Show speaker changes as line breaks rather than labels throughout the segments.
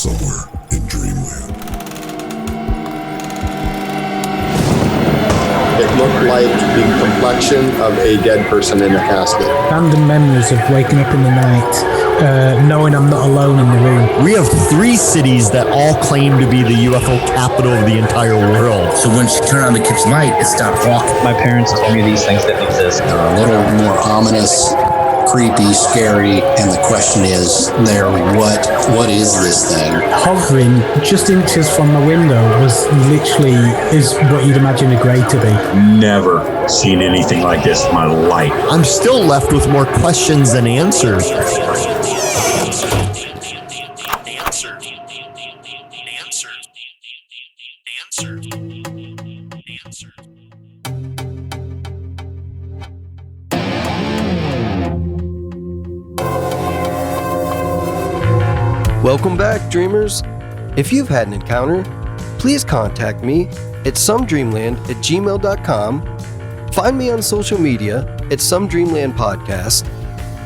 somewhere in Dreamland.
It looked like the complexion of a dead person in a casket.
Random memories of waking up in the night, knowing I'm not alone in the room.
We have 3 cities that all claim to be the UFO capital of the entire world.
So when she turned on the kitchen light, it stopped walking.
My parents told me these things didn't exist.
They're a little more ominous, creepy, scary, and the question is there, what is this thing?
Hovering just inches from the window was literally is what you'd imagine a grave to be.
Never seen anything like this in my life.
I'm still left with more questions than answers.
Welcome back, dreamers. If you've had an encounter, please contact me at somedreamland@gmail.com, find me on social media at somedreamland podcast,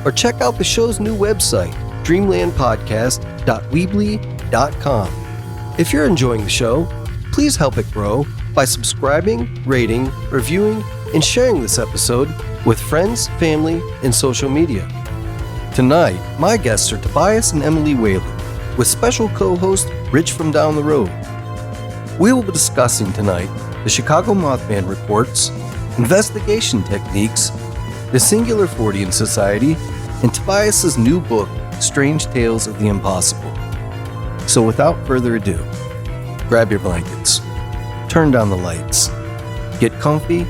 or check out the show's new website, dreamlandpodcast.weebly.com. If you're enjoying the show, please help it grow by subscribing, rating, reviewing, and sharing this episode with friends, family, and social media. Tonight, my guests are Tobias and Emily Wayland, with special co-host Rich from down the road. We will be discussing tonight the Chicago Mothman reports, investigation techniques, the Singular Fortean Society, and Tobias's new book, Strange Tales of the Impossible. So without further ado, grab your blankets, turn down the lights, get comfy,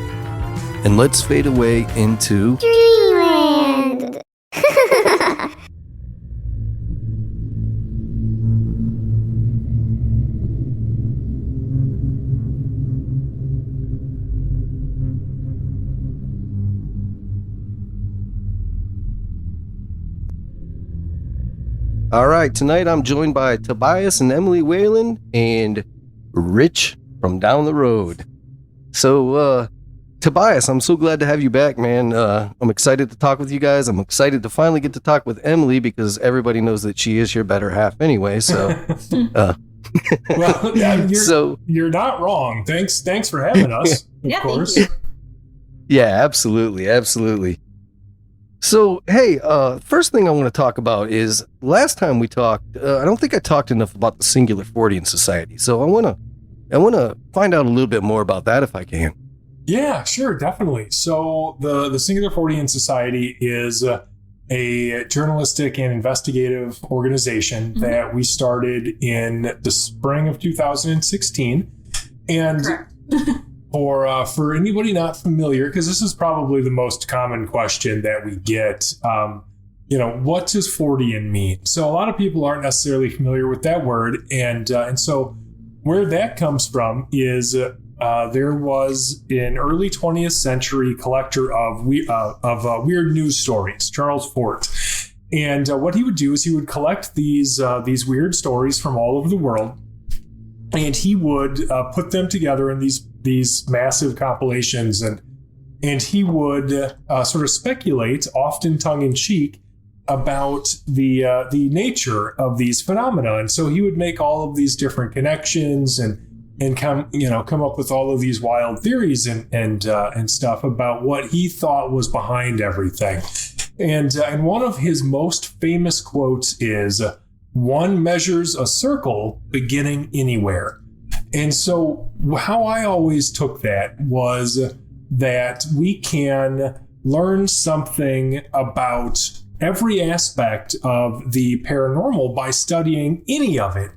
and let's fade away into
Dreamland.
All right, tonight I'm joined by Tobias and Emily Wayland and Rich from down the road. So, Tobias, I'm so glad to have you back, man. I'm excited to talk with you guys. I'm excited to finally get to talk with Emily because everybody knows that she is your better half anyway. So,
well, yeah, you're not wrong. Thanks for having us. Of course.
Thank you.
Yeah, absolutely. So, hey, first thing I want to talk about is last time we talked, I don't think I talked enough about the Singular Fortean Society. So I want to find out a little bit more about that if I can.
Yeah, sure, definitely. So the Singular Fortean Society is a journalistic and investigative organization that we started in the spring of 2016. And for anybody not familiar, because this is probably the most common question that we get, what does Fortean mean? So a lot of people aren't necessarily familiar with that word. And so where that comes from is there was an early 20th century collector of weird news stories, Charles Fort. And what he would do is he would collect these weird stories from all over the world, and he would put them together in these massive compilations, and he would sort of speculate, often tongue-in-cheek, about the nature of these phenomena. And so he would make all of these different connections and come up with all of these wild theories and stuff about what he thought was behind everything. And one of his most famous quotes is, "One measures a circle beginning anywhere." And so how I always took that was that we can learn something about every aspect of the paranormal by studying any of it,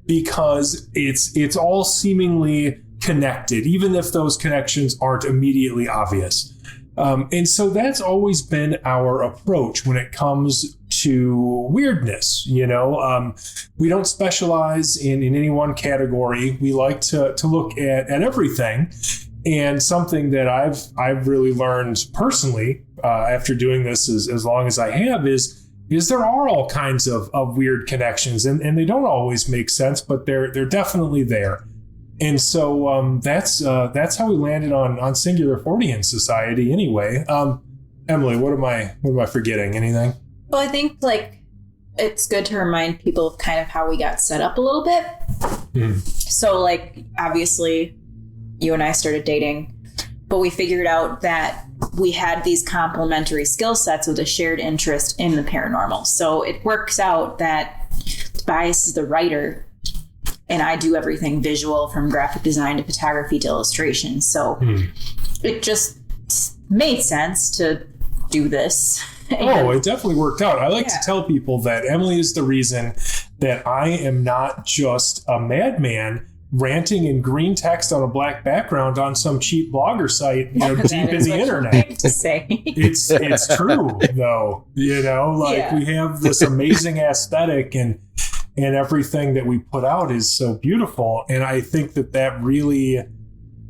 because it's all seemingly connected, even if those connections aren't immediately obvious. And so that's always been our approach when it comes to weirdness. We don't specialize in any one category. We like to look at everything. And something that I've really learned personally after doing this as long as I have is there are all kinds of weird connections, and they don't always make sense, but they're definitely there. And so that's how we landed on Singular Fortean Society anyway. Emily, what am I forgetting? Anything?
Well, I think
it's good to remind people of kind of how we got set up a little bit. So, like, obviously, you and I started dating, but we figured out that we had these complementary skill sets with a shared interest in the paranormal. So it works out that Tobias is the writer, and I do everything visual, from graphic design to photography to illustration. So it just made sense to do this.
Oh, it definitely worked out. I like to tell people that Emily is the reason that I am not just a madman ranting in green text on a black background on some cheap blogger site, deep in the internet.
To say.
It's true though, we have this amazing aesthetic and everything that we put out is so beautiful. And I think that really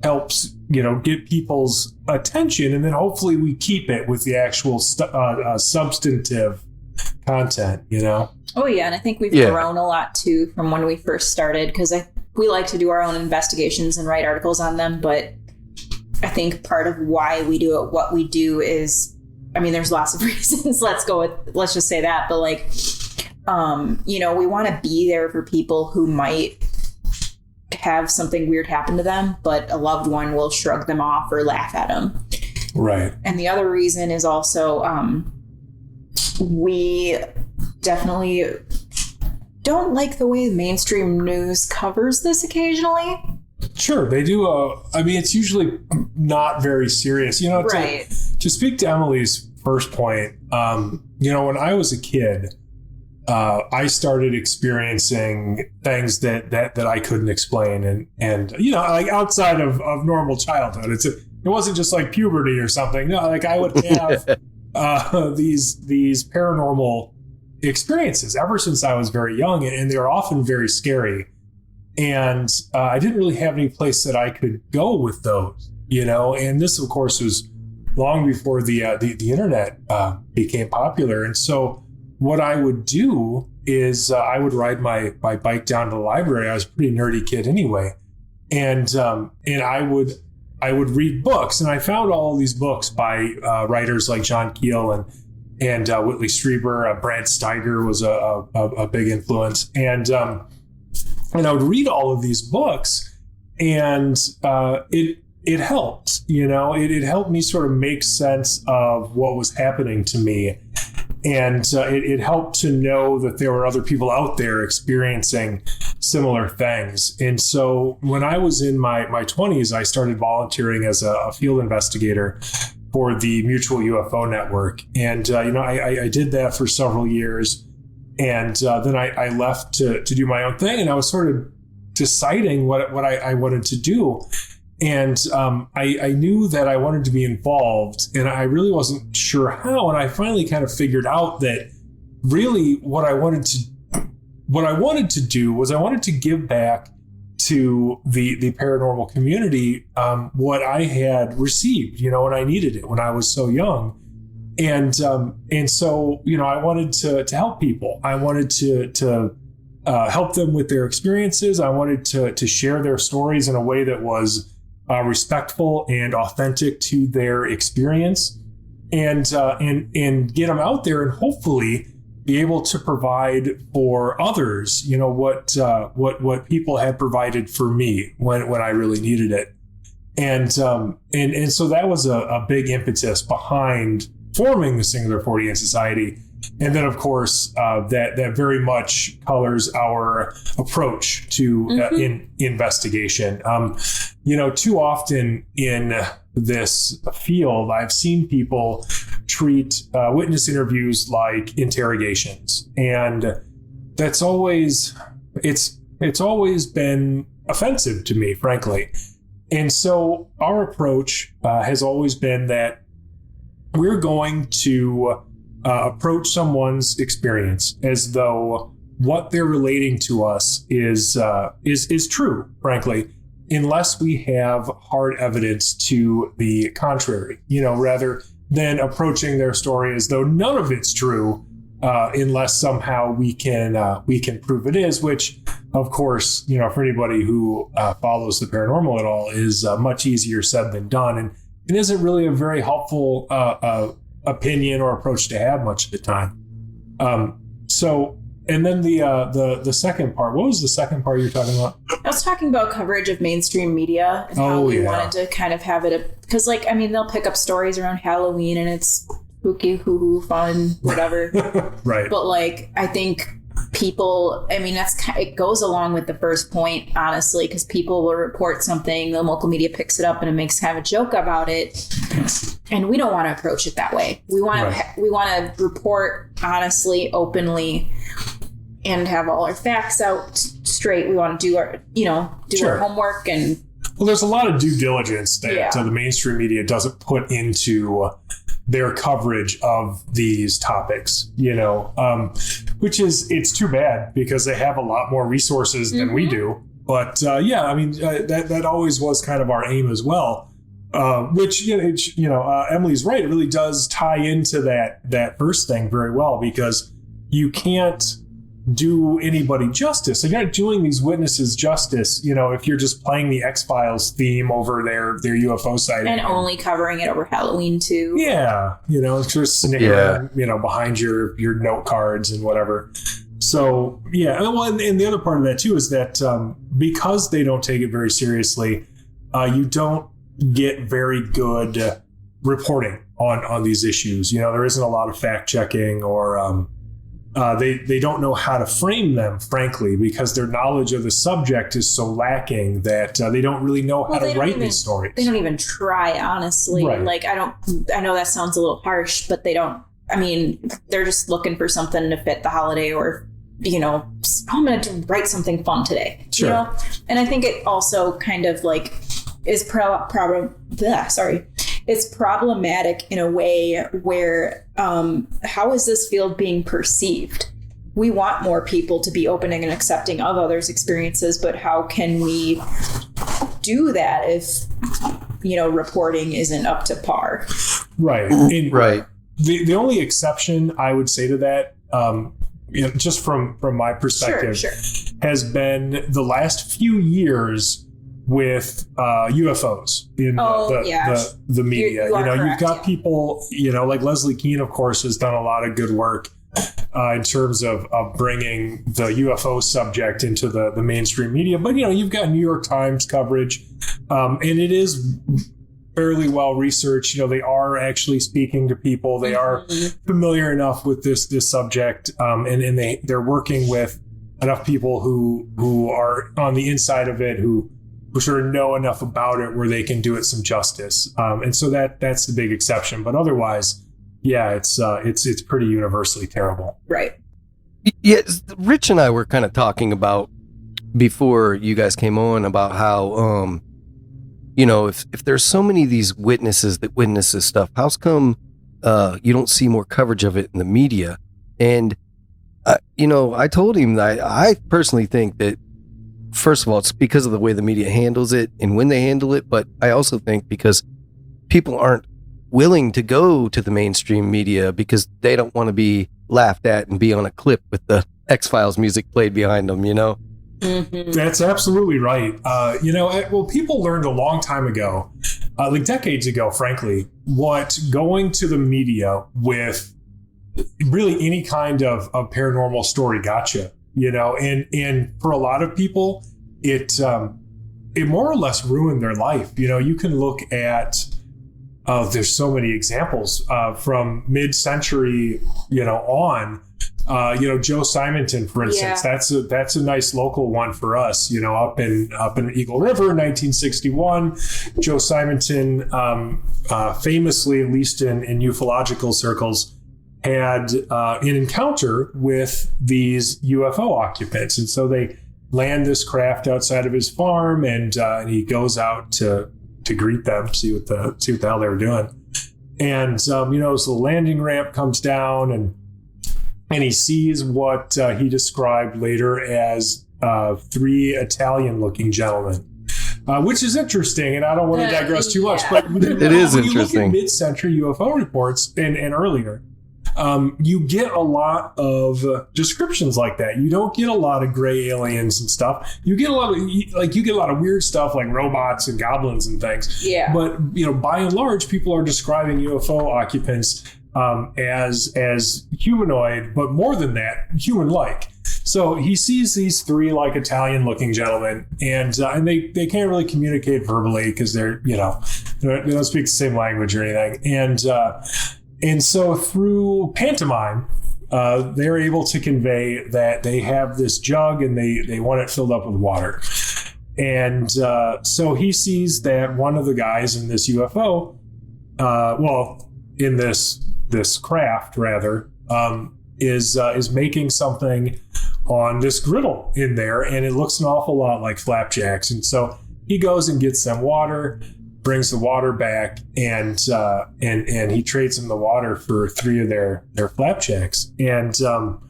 helps, get people's attention, and then hopefully we keep it with the actual substantive content,
Oh yeah, and I think we've grown a lot too from when we first started, because we like to do our own investigations and write articles on them, but I think part of why we do it, what we do is, there's lots of reasons. Let's just say that, but we want to be there for people who might have something weird happen to them, but a loved one will shrug them off or laugh at them.
Right.
And the other reason is also, we definitely don't like the way the mainstream news covers this occasionally.
Sure, they do. It's usually not very serious.
Right.
To speak to Emily's first point, when I was a kid, I started experiencing things that I couldn't explain, and like outside of normal childhood. It wasn't just like puberty or something. No, like I would have these paranormal experiences ever since I was very young, and they were often very scary. And I didn't really have any place that I could go with those, And this, of course, was long before the internet became popular. And so what I would do is I would ride my bike down to the library. I was a pretty nerdy kid anyway, and I would read books, and I found all these books by writers like John Keel and Whitley Strieber. Brad Steiger was a big influence, and I would read all of these books, and it helped. It helped me sort of make sense of what was happening to me. And it helped to know that there were other people out there experiencing similar things. And so when I was in my 20s, I started volunteering as a field investigator for the Mutual UFO Network. And, I did that for several years. And then I left to do my own thing. And I was sort of deciding what I wanted to do. And I knew that I wanted to be involved, and I really wasn't sure how. And I finally kind of figured out that really what I wanted to do was I wanted to give back to the paranormal community what I had received, when I needed it when I was so young. And so I wanted to help people. I wanted to help them with their experiences. I wanted to share their stories in a way that was respectful and authentic to their experience, and get them out there and hopefully be able to provide for others, what people had provided for me when I really needed it. And so that was a big impetus behind forming the Singular Fortean Society. And then, of course, that very much colors our approach to investigation. Too often in this field, I've seen people treat witness interviews like interrogations, and it's always been offensive to me, frankly. And so our approach has always been that we're going to approach someone's experience as though what they're relating to us is true, frankly, unless we have hard evidence to the contrary, rather than approaching their story as though none of it's true, unless somehow we can prove it is, which, of course, for anybody who follows the paranormal at all, is much easier said than done, and it isn't really a very helpful opinion or approach to have much of the time. So And then the second part. What was the second part you were talking about?
I was talking about coverage of mainstream media and how we wanted to kind of have it because, like, I mean, they'll pick up stories around Halloween and it's spooky, hoo-hoo, fun, whatever.
Right.
But like, I think people, I mean, it goes along with the first point, honestly, because people will report something, the local media picks it up and it makes kind of a joke about it. And we don't want to approach it that way. We want to report honestly, openly, and have all our facts out straight. We want to do our, our homework. And
well, there's a lot of due diligence that the mainstream media doesn't put into their coverage of these topics, which is, it's too bad because they have a lot more resources than we do. But I mean, that always was kind of our aim as well. Which Emily's right. It really does tie into that first thing very well, because you can't do anybody justice. You're not doing these witnesses justice, if you're just playing the X-Files theme over their UFO sighting.
And only covering it over Halloween too.
Yeah. It's just snickering, behind your note cards and whatever. So, yeah. Well, and the other part of that too is that because they don't take it very seriously, you don't get very good reporting on these issues. There isn't a lot of fact checking, or they don't know how to frame them, frankly, because their knowledge of the subject is so lacking that they don't really know how to write these stories.
They don't even try, honestly.
Right.
Like, I know that sounds a little harsh, but they don't, I mean, they're just looking for something to fit the holiday, or, I'm going to write something fun today.
Sure.
And I think it also kind of like is it's problematic in a way where how is this field being perceived? We want more people to be open and accepting of others' experiences, but how can we do that if reporting isn't up to par?
Right.
Right.
The only exception I would say to that, just from my perspective, has been the last few years with UFOs in the media. You've got people, like Leslie Keane, of course, has done a lot of good work in terms of bringing the UFO subject into the mainstream media. But, you've got New York Times coverage, and it is fairly well researched. They are actually speaking to people. They are familiar enough with this subject, and they're working with enough people who are on the inside of it, who sort of know enough about it where they can do it some justice. And so that's the big exception. But otherwise, it's pretty universally terrible.
Right.
Yeah, Rich and I were kind of talking about before you guys came on about how, if there's so many of these witnesses that witness this stuff, how's come you don't see more coverage of it in the media? And, I told him that I personally think that, first of all, it's because of the way the media handles it and when they handle it. But I also think because people aren't willing to go to the mainstream media because they don't want to be laughed at and be on a clip with the X-Files music played behind them,
That's absolutely right. People learned a long time ago, like decades ago, frankly, what going to the media with really any kind of paranormal story got you. And for a lot of people, it more or less ruined their life. You can look at, there's so many examples from mid-century, on, Joe Simonton, for instance. That's a nice local one for us, up in Eagle River, 1961. Joe Simonton, famously, at least in ufological circles, had an encounter with these UFO occupants. And so they land this craft outside of his farm, and he goes out to greet them, see what the hell they were doing. And, so the landing ramp comes down, and he sees what he described later as 3 Italian-looking gentlemen. Which is interesting, and I don't want to digress too much, but
it is interesting.
You look at mid-century UFO reports and earlier, you get a lot of descriptions like that. You don't get a lot of gray aliens and stuff. You get a lot of weird stuff like robots and goblins and things.
Yeah.
But by and large, people are describing UFO occupants as humanoid, but more than that, human-like. So he sees these three like Italian-looking gentlemen, and they can't really communicate verbally because they're they don't speak the same language or anything, and so through pantomime, they're able to convey that they have this jug and they want it filled up with water. And so he sees that one of the guys in this UFO, in this craft rather, is making something on this griddle in there, and it looks an awful lot like flapjacks. And so he goes and gets them water, brings the water back, and he trades them the water for 3 of their flapjacks. And on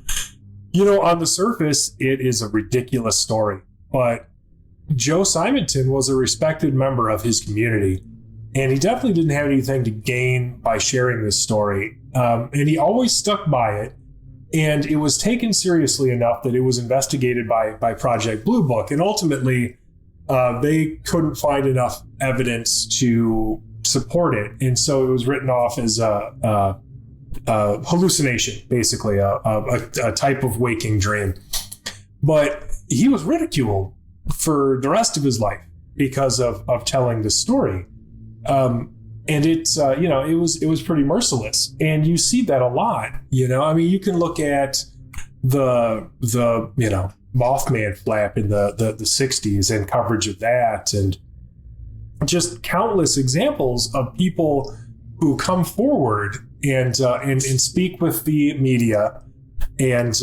the surface, it is a ridiculous story, but Joe Simonton was a respected member of his community, and he definitely didn't have anything to gain by sharing this story. And he always stuck by it, and it was taken seriously enough that it was investigated by Project Blue Book, and ultimately they couldn't find enough evidence to support it, and so it was written off as a hallucination, basically a type of waking dream. But he was ridiculed for the rest of his life because of telling this story, and it's it was pretty merciless, and you see that a lot. You can look at the Mothman flap in the 60s and coverage of that, and just countless examples of people who come forward and speak with the media and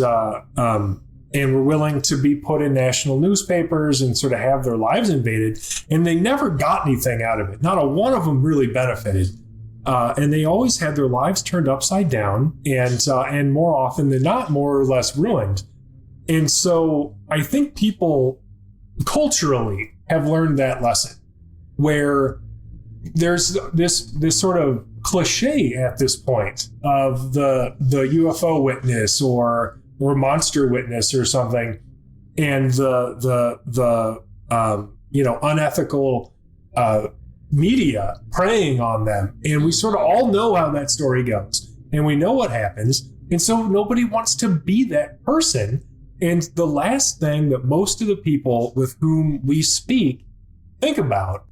were willing to be put in national newspapers and sort of have their lives invaded, and they never got anything out of it. Not a one of them really benefited, and they always had their lives turned upside down, and more often than not, more or less ruined. And so I think people culturally have learned that lesson, where there's this sort of cliche at this point of the UFO witness or monster witness or something, and the unethical media preying on them, and we sort of all know how that story goes, and we know what happens, and so nobody wants to be that person. And the last thing that most of the people with whom we speak think about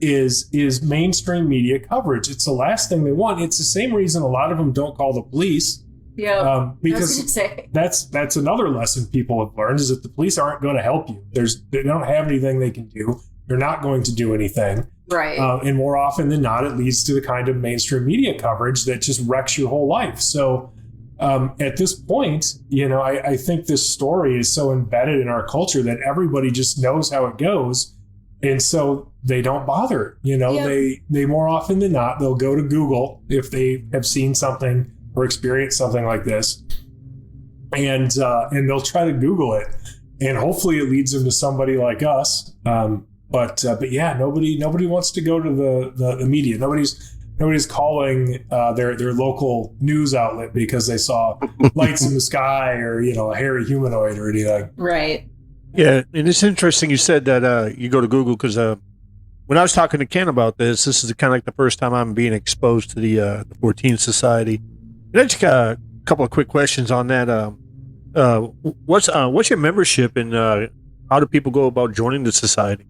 is mainstream media coverage. It's the last thing they want. It's the same reason a lot of them don't call the police.
Yeah,
because that's another lesson people have learned, is that the police aren't going to help you. They don't have anything they can do. They're not going to do anything.
Right.
And more often than not, it leads to the kind of mainstream media coverage that just wrecks your whole life. So at this point, I think this story is so embedded in our culture that everybody just knows how it goes. And so they don't bother. They more often than not, they'll go to Google if they have seen something or experienced something like this, and they'll try to Google it, and hopefully it leads them to somebody like us. But yeah, nobody wants to go to the media. Nobody's calling their local news outlet because they saw lights in the sky or a hairy humanoid or anything.
Right.
Yeah, and it's interesting you said that you go to Google, because when I was talking to Ken about this is kind of like the first time I'm being exposed to the Fortean Society. And I just got a couple of quick questions on that. What's your membership, and how do people go about joining the society?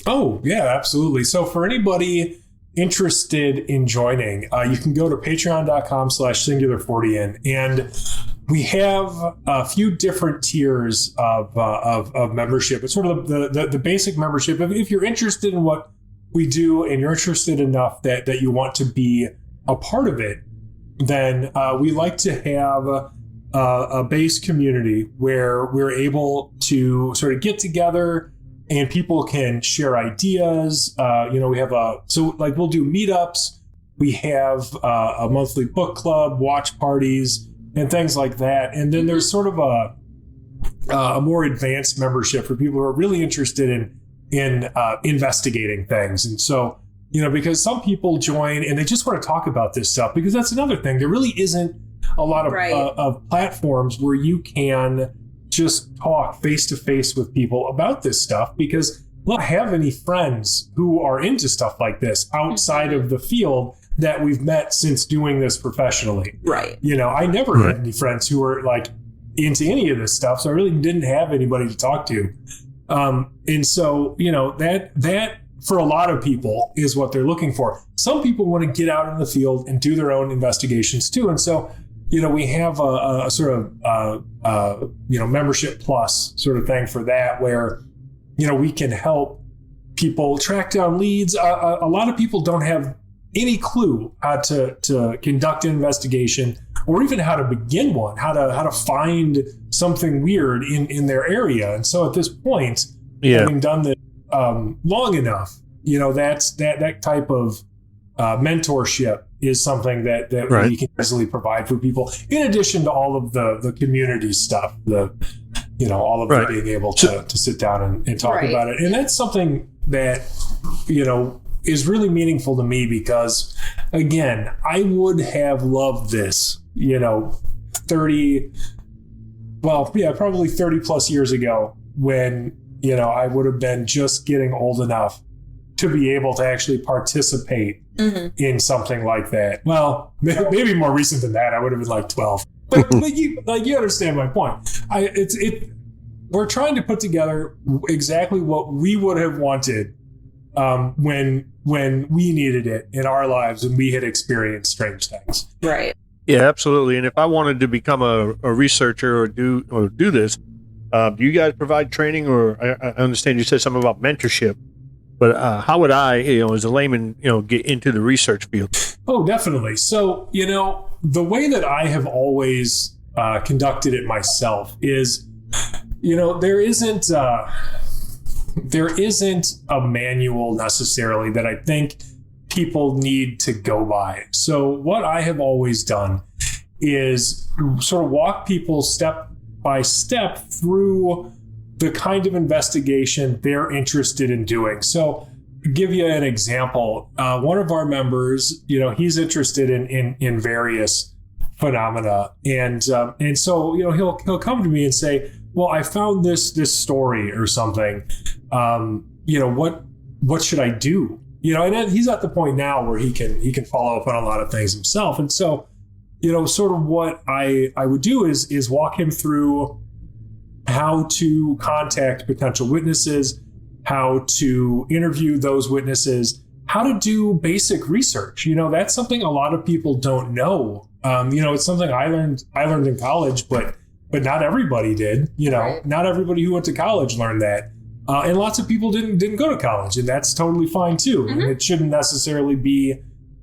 Oh, yeah, absolutely. So for anybody interested in joining, you can go to patreon.com/Singular Fortean, and we have a few different tiers of membership. It's sort of the basic membership. If you're interested in what we do and you're interested enough that you want to be a part of it, then we like to have a base community where we're able to sort of get together and people can share ideas. We have we'll do meetups. We have a monthly book club, watch parties, and things like that. And then there's sort of a more advanced membership for people who are really interested in investigating things. And so, because some people join and they just want to talk about this stuff, because that's another thing. There really isn't a lot of platforms where you can just talk face to face with people about this stuff, because we don't have any friends who are into stuff like this outside of the field that we've met since doing this professionally.
Right.
You know, I never had any friends who were like into any of this stuff, so I really didn't have anybody to talk to. And so, you know, that for a lot of people is what they're looking for. Some people want to get out in the field and do their own investigations too. And so, you know, we have a sort of, you know, membership plus sort of thing for that, where, you know, we can help people track down leads. A lot of people don't have any clue how to conduct an investigation, or even how to begin one, how to find something weird in their area. And so at this point, having done this long enough, you know, that type of mentorship is something that we can easily provide for people, in addition to all of the community stuff, all of being able to sit down and talk about it. And that's something that, you know, is really meaningful to me, because again, I would have loved this, you know, probably 30 plus years ago, when, you know, I would have been just getting old enough to be able to actually participate in something like that. Well, maybe more recent than that. I would have been like 12. But you understand my point. We're trying to put together exactly what we would have wanted when we needed it in our lives, and we had experienced strange things.
Right.
Yeah, absolutely. And if I wanted to become a researcher or do this, do you guys provide training? Or I understand you said something about mentorship, but how would I, you know, as a layman, you know, get into the research field? Oh, definitely. So, you know, the way that I have always conducted it myself is, you know, there isn't a manual necessarily that I think people need to go by. So what I have always done is sort of walk people step by step through the kind of investigation they're interested in doing. So give you an example. One of our members, you know, he's interested in various phenomena. And so, you know, he'll come to me and say, well, I found this story or something. You know, what should I do? You know, and he's at the point now where he can follow up on a lot of things himself. And so, you know, sort of what I would do is walk him through how to contact potential witnesses, how to interview those witnesses, how to do basic research. You know, that's something a lot of people don't know. You know, it's something I learned in college, but not everybody did. You know, not everybody who went to college learned that. And lots of people didn't go to college, and that's totally fine too. And it shouldn't necessarily be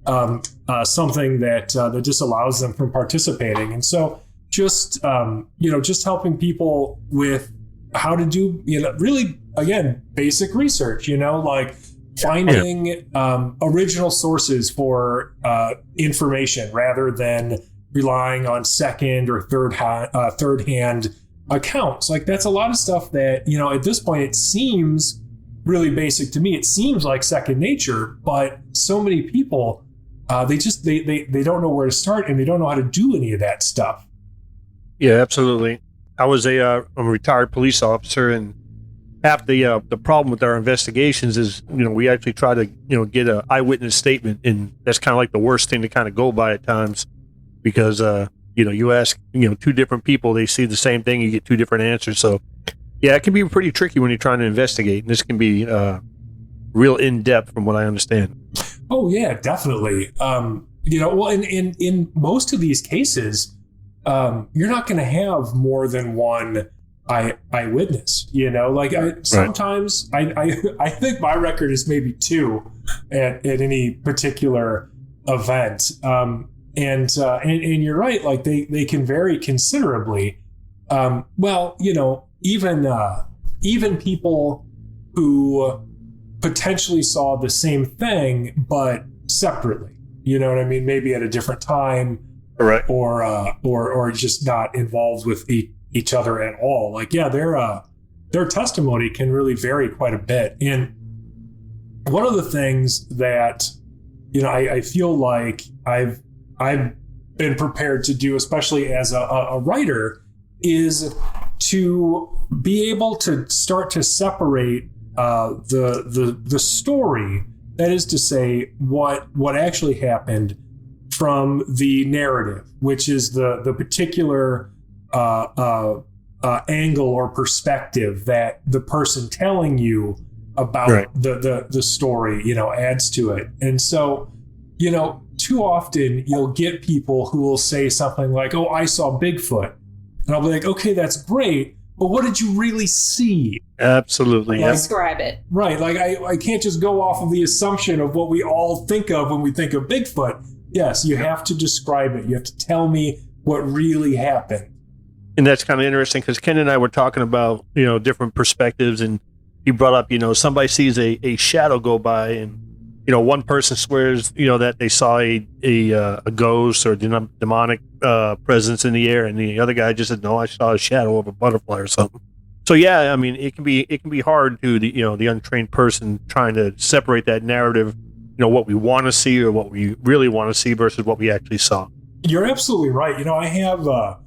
something that disallows them from participating. And so just helping people with how to do, you know, really, again, basic research, you know, like finding original sources for information rather than relying on second or third hand accounts. Like, that's a lot of stuff that, you know, at this point it seems really basic to me. It seems like second nature, but so many people they don't know where to start, and they don't know how to do any of that stuff. Yeah, absolutely. I was a retired police officer, and half the problem with our investigations is, you know, we actually try to, you know, get an eyewitness statement, and that's kind of like the worst thing to kind of go by at times, because you know, you ask, you know, two different people, they see the same thing, you get two different answers. So yeah, it can be pretty tricky when you're trying to investigate, and this can be real in depth from what I understand. Oh yeah, definitely. You know, well, in most of these cases, you're not going to have more than one eyewitness. You know, like sometimes I think my record is maybe two at any particular event. And you're right. Like they can vary considerably. Well, you know, even people who potentially saw the same thing but separately. You know what I mean? Maybe at a different time, correct? Or just not involved with each other at all. Like, yeah, their testimony can really vary quite a bit. And one of the things that, you know, I feel like I've been prepared to do, especially as a writer, is to be able to start to separate the story
That is to say, what actually happened from the narrative, which is the particular angle or perspective that the person telling you about the story, adds to it. And so, too often you'll get people who will say something like, "Oh, I saw Bigfoot," and I'll be like, "Okay, that's great, but what did you really see?"
Absolutely.
Describe it.
Right. Like I can't just go off of the assumption of what we all think of when we think of Bigfoot. Yes, you have to describe it. You have to tell me what really happened.
And that's kind of interesting because Ken and I were talking about, different perspectives, and he brought up, somebody sees a shadow go by, and, one person swears, that they saw a ghost or demonic presence in the air, and the other guy just said, "No, I saw a shadow of a butterfly or something." So yeah, I mean, it can be hard to the untrained person trying to separate that narrative, what we want to see or what we really want to see versus what we actually saw.
You're absolutely right. I have a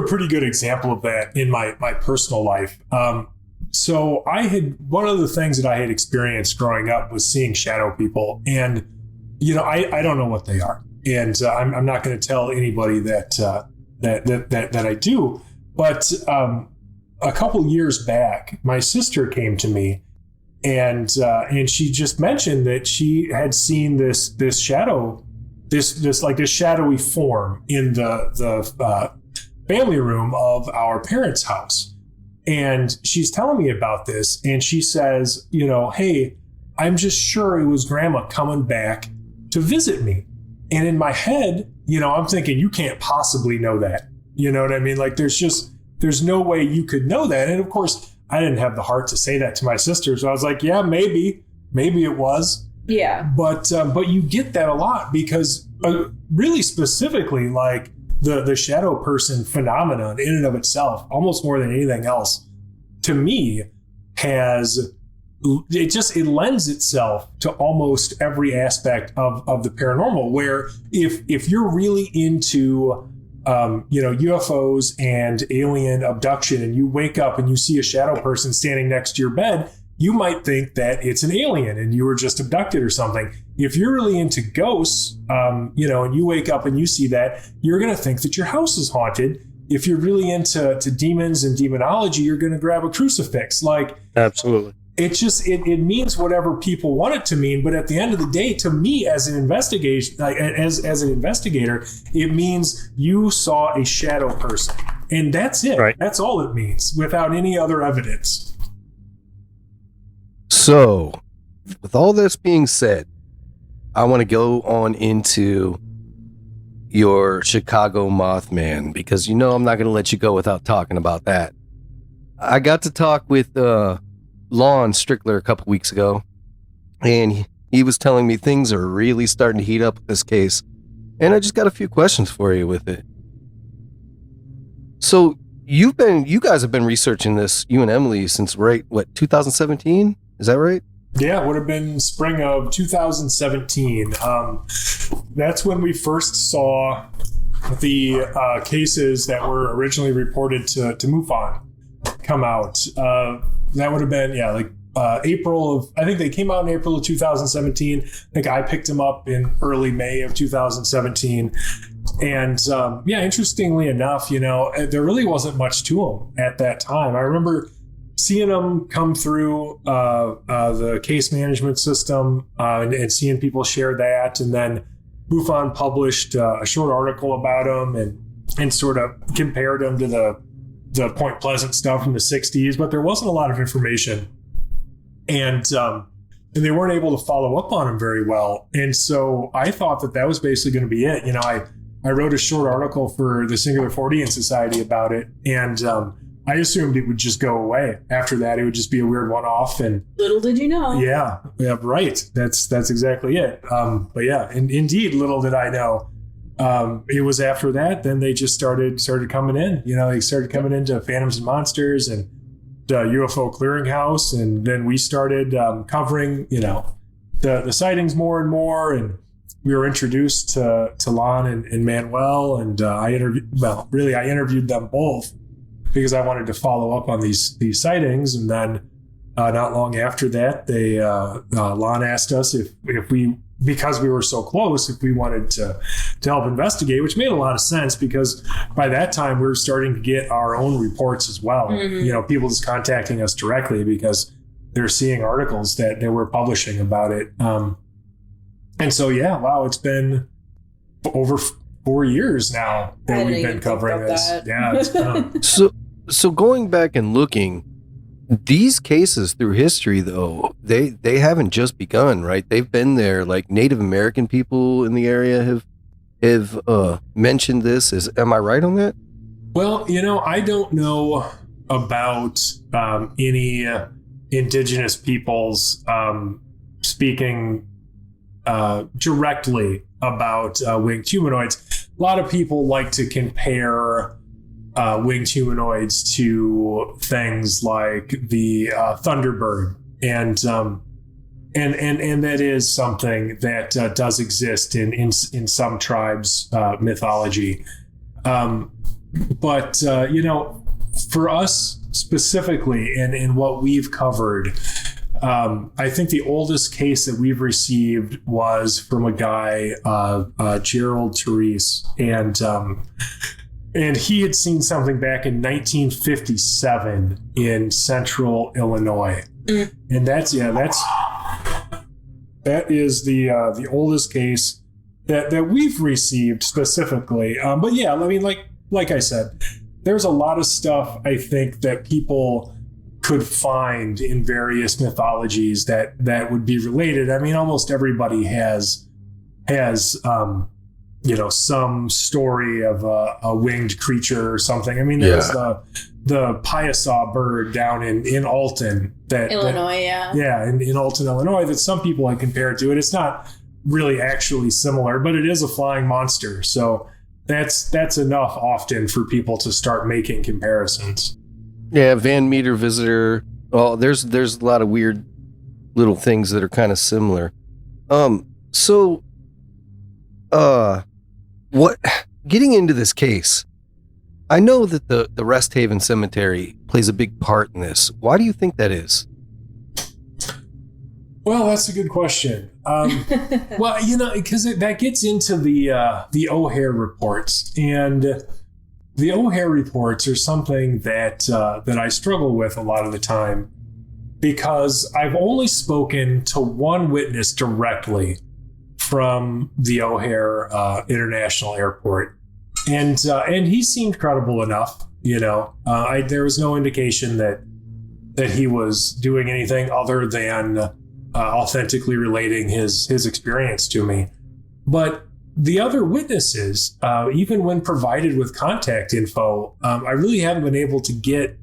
pretty good example of that in my personal life. So one of the things that I had experienced growing up was seeing shadow people, and I don't know what they are, and I'm not going to tell anybody that I do. But a couple years back, my sister came to me, and she just mentioned that she had seen this shadow, this shadowy form in the family room of our parents' house. And she's telling me about this, and she says, "Hey, I'm just sure it was Grandma coming back to visit me." And in my head, I'm thinking, you can't possibly know that. You know what I mean? Like, there's no way you could know that. And of course, I didn't have the heart to say that to my sister. So I was like, yeah, maybe it was.
Yeah.
But you get that a lot because really specifically, like, the shadow person phenomenon in and of itself, almost more than anything else, to me, it lends itself to almost every aspect of the paranormal, where if you're really into UFOs and alien abduction, and you wake up and you see a shadow person standing next to your bed, you might think that it's an alien and you were just abducted or something. If you're really into ghosts, and you wake up and you see that, you're going to think that your house is haunted. If you're really into demons and demonology, you're going to grab a crucifix. Like,
absolutely.
It means whatever people want it to mean. But at the end of the day, to me, as an investigator, it means you saw a shadow person, and that's it.
Right.
That's all it means, without any other evidence.
So, with all this being said, I want to go on into your Chicago Mothman, because I'm not going to let you go without talking about that. I got to talk with Lon Strickler a couple weeks ago, and he was telling me things are really starting to heat up with this case, and I just got a few questions for you with it. So you guys have been researching this, you and Emily, since 2017? Is that right?
Yeah, it would have been spring of 2017. That's when we first saw the cases that were originally reported to MuFON come out. That would have been, April of, I think they came out in April of 2017. I think I picked them up in early May of 2017. And interestingly enough, there really wasn't much to them at that time. I remember seeing them come through the case management system and seeing people share that. And then MuFON published a short article about them and sort of compared them to the Point Pleasant stuff from the 60s, but there wasn't a lot of information. And they weren't able to follow up on them very well. And so I thought that was basically going to be it. I wrote a short article for the Singular Fortean Society about it, and I assumed it would just go away. After that, it would just be a weird one-off. And
little did you know.
Yeah, right. That's exactly it. But yeah, indeed, little did I know. It was after that, then they just started coming in. They started coming into Phantoms and Monsters and the UFO Clearinghouse, and then we started covering, the sightings more and more, and we were introduced to Lon and Manuel, and I interviewed them both because I wanted to follow up on these sightings. And then not long after that, they Lon asked us if we, because we were so close, if we wanted to help investigate, which made a lot of sense because by that time we were starting to get our own reports as well. People just contacting us directly because they're seeing articles that we're publishing about it. And so, wow, it's been over 4 years now that we've been covering this. Yeah, it's
So going back and looking, these cases through history, though, they haven't just begun, right? They've been there. Like Native American people in the area have mentioned this. Am I right on that?
Well, I don't know about any indigenous peoples speaking directly about winged humanoids. A lot of people like to compare winged humanoids to things like the Thunderbird, and that is something that does exist in some tribes' mythology. But for us specifically, and what we've covered, I think the oldest case that we've received was from a guy, Gerald Therese, and he had seen something back in 1957 in central Illinois. And that is the oldest case that we've received specifically. But yeah, I mean, like I said, there's a lot of stuff I think that people could find in various mythologies that would be related. I mean, almost everybody has some story of a winged creature or something. I mean, there's the Piasaw bird down in Alton,
Illinois,
in Alton, Illinois, that some people have compared to it. It's not really actually similar, but it is a flying monster. So that's enough often for people to start making comparisons.
Yeah, Van Meter visitor. Oh, there's a lot of weird little things that are kind of similar. What getting into this case, I know that the Rest Haven Cemetery plays a big part in this. Why do you think that is?
Well, that's a good question. Well, because that gets into the O'Hare reports, and the O'Hare reports are something that I struggle with a lot of the time because I've only spoken to one witness directly from the O'Hare International Airport, and he seemed credible enough. There was no indication that he was doing anything other than authentically relating his experience to me. But the other witnesses, even when provided with contact info, I really haven't been able to get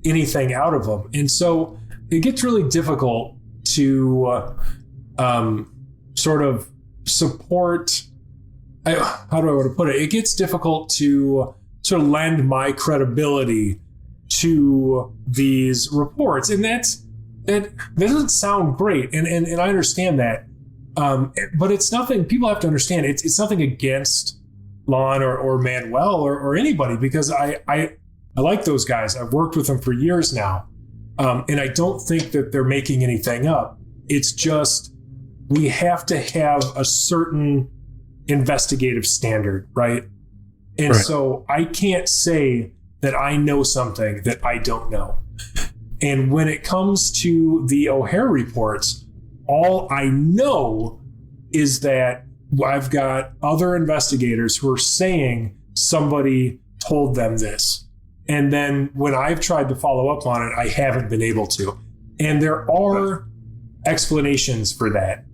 anything out of them, and so it gets really difficult to sort of support. How do I want to put it? It gets difficult to sort of lend my credibility to these reports, and that doesn't sound great. And I understand that, but it's nothing. People have to understand it's nothing against Lon or Manuel or anybody, because I like those guys. I've worked with them for years now, and I don't think that they're making anything up. It's just we have to have a certain investigative standard, right? And so I can't say that I know something that I don't know. And when it comes to the O'Hare reports, all I know is that I've got other investigators who are saying somebody told them this. And then when I've tried to follow up on it, I haven't been able to. And there are explanations for that,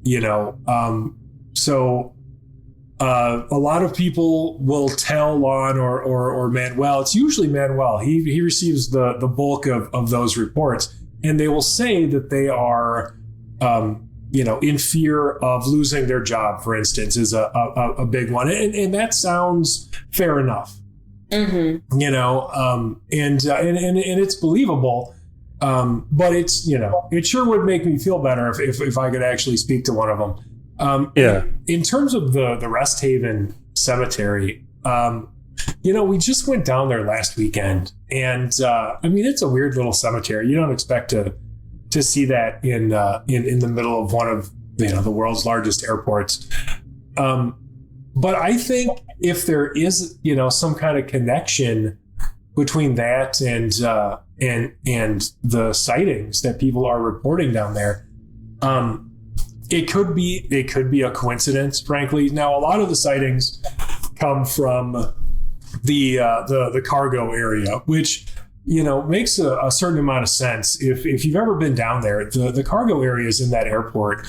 a lot of people will tell Lon or Manuel. It's usually Manuel. He receives the bulk of those reports, and they will say that they are, in fear of losing their job, for instance, is a big one, and that sounds fair enough. Mm-hmm. And it's believable. But it's, it sure would make me feel better if I could actually speak to one of them. In terms of the Rest Haven Cemetery, we just went down there last weekend, and it's a weird little cemetery. You don't expect to to see that in the middle of one of the world's largest airports. But I think if there is some kind of connection between that and the sightings that people are reporting down there, it could be a coincidence, frankly. Now, a lot of the sightings come from the cargo area, which makes a certain amount of sense. If you've ever been down there, the cargo areas in that airport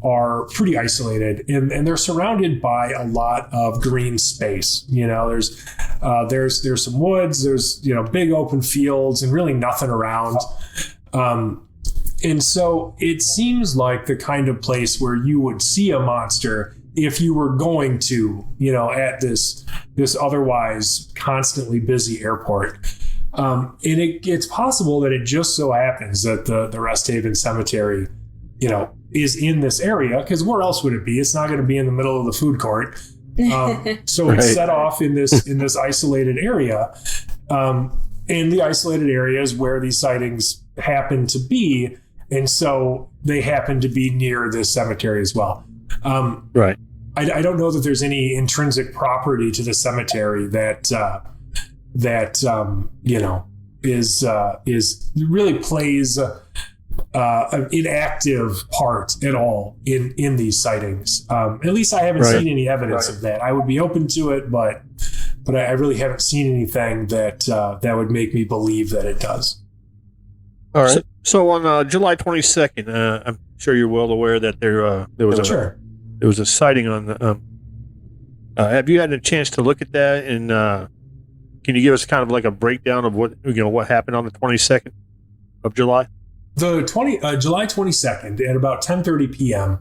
are pretty isolated, and they're surrounded by a lot of green space. There's some woods, there's big open fields, and really nothing around. And so it seems like the kind of place where you would see a monster if you were going to, at this otherwise constantly busy airport. And it's possible that it just so happens that the Rest Haven Cemetery, is in this area, because where else would it be? It's not going to be in the middle of the food court. So it's set off in this isolated area. And the isolated areas where these sightings happen to be. And so they happen to be near this cemetery as well.
Right.
I don't know that there's any intrinsic property to the cemetery that is really plays an inactive part at all in these sightings. At least I haven't seen any evidence of that. I would be open to it, but I really haven't seen anything that would make me believe that it does.
All right. So on July 22nd, I'm sure you're well aware that there was a sighting on the. Have you had a chance to look at that? And can you give us kind of like a breakdown of what happened on the 22nd of July?
The July 22nd at about 10:30 p.m.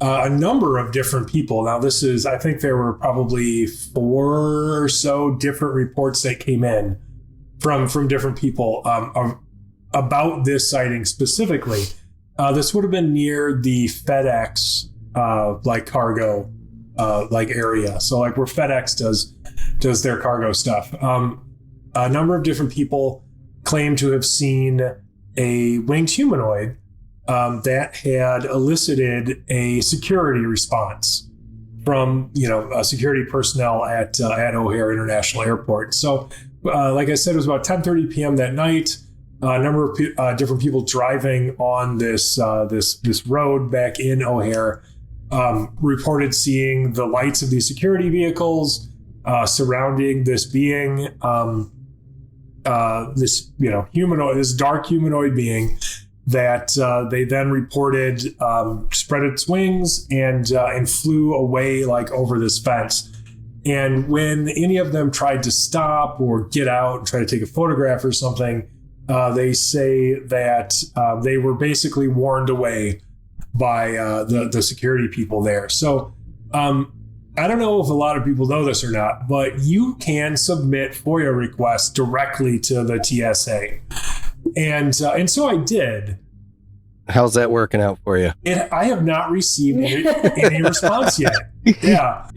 A number of different people. Now I think there were probably 4 or so different reports that came in from different people about this sighting specifically. This would have been near the FedEx cargo area. So like where FedEx does their cargo stuff. A number of different people claim to have seen a winged humanoid that had elicited a security response from security personnel at O'Hare International Airport. So like I said, it was about 10:30 p.m. that night. A number of different people driving on this road back in O'Hare reported seeing the lights of these security vehicles surrounding this being, this dark humanoid being that they then reported spread its wings and flew away like over this fence. And when any of them tried to stop or get out and try to take a photograph or something, they say that they were basically warned away by the security people there. So I don't know if a lot of people know this or not, but you can submit FOIA requests directly to the TSA. And so I did.
How's that working out for you?
I have not received any response yet. Yeah.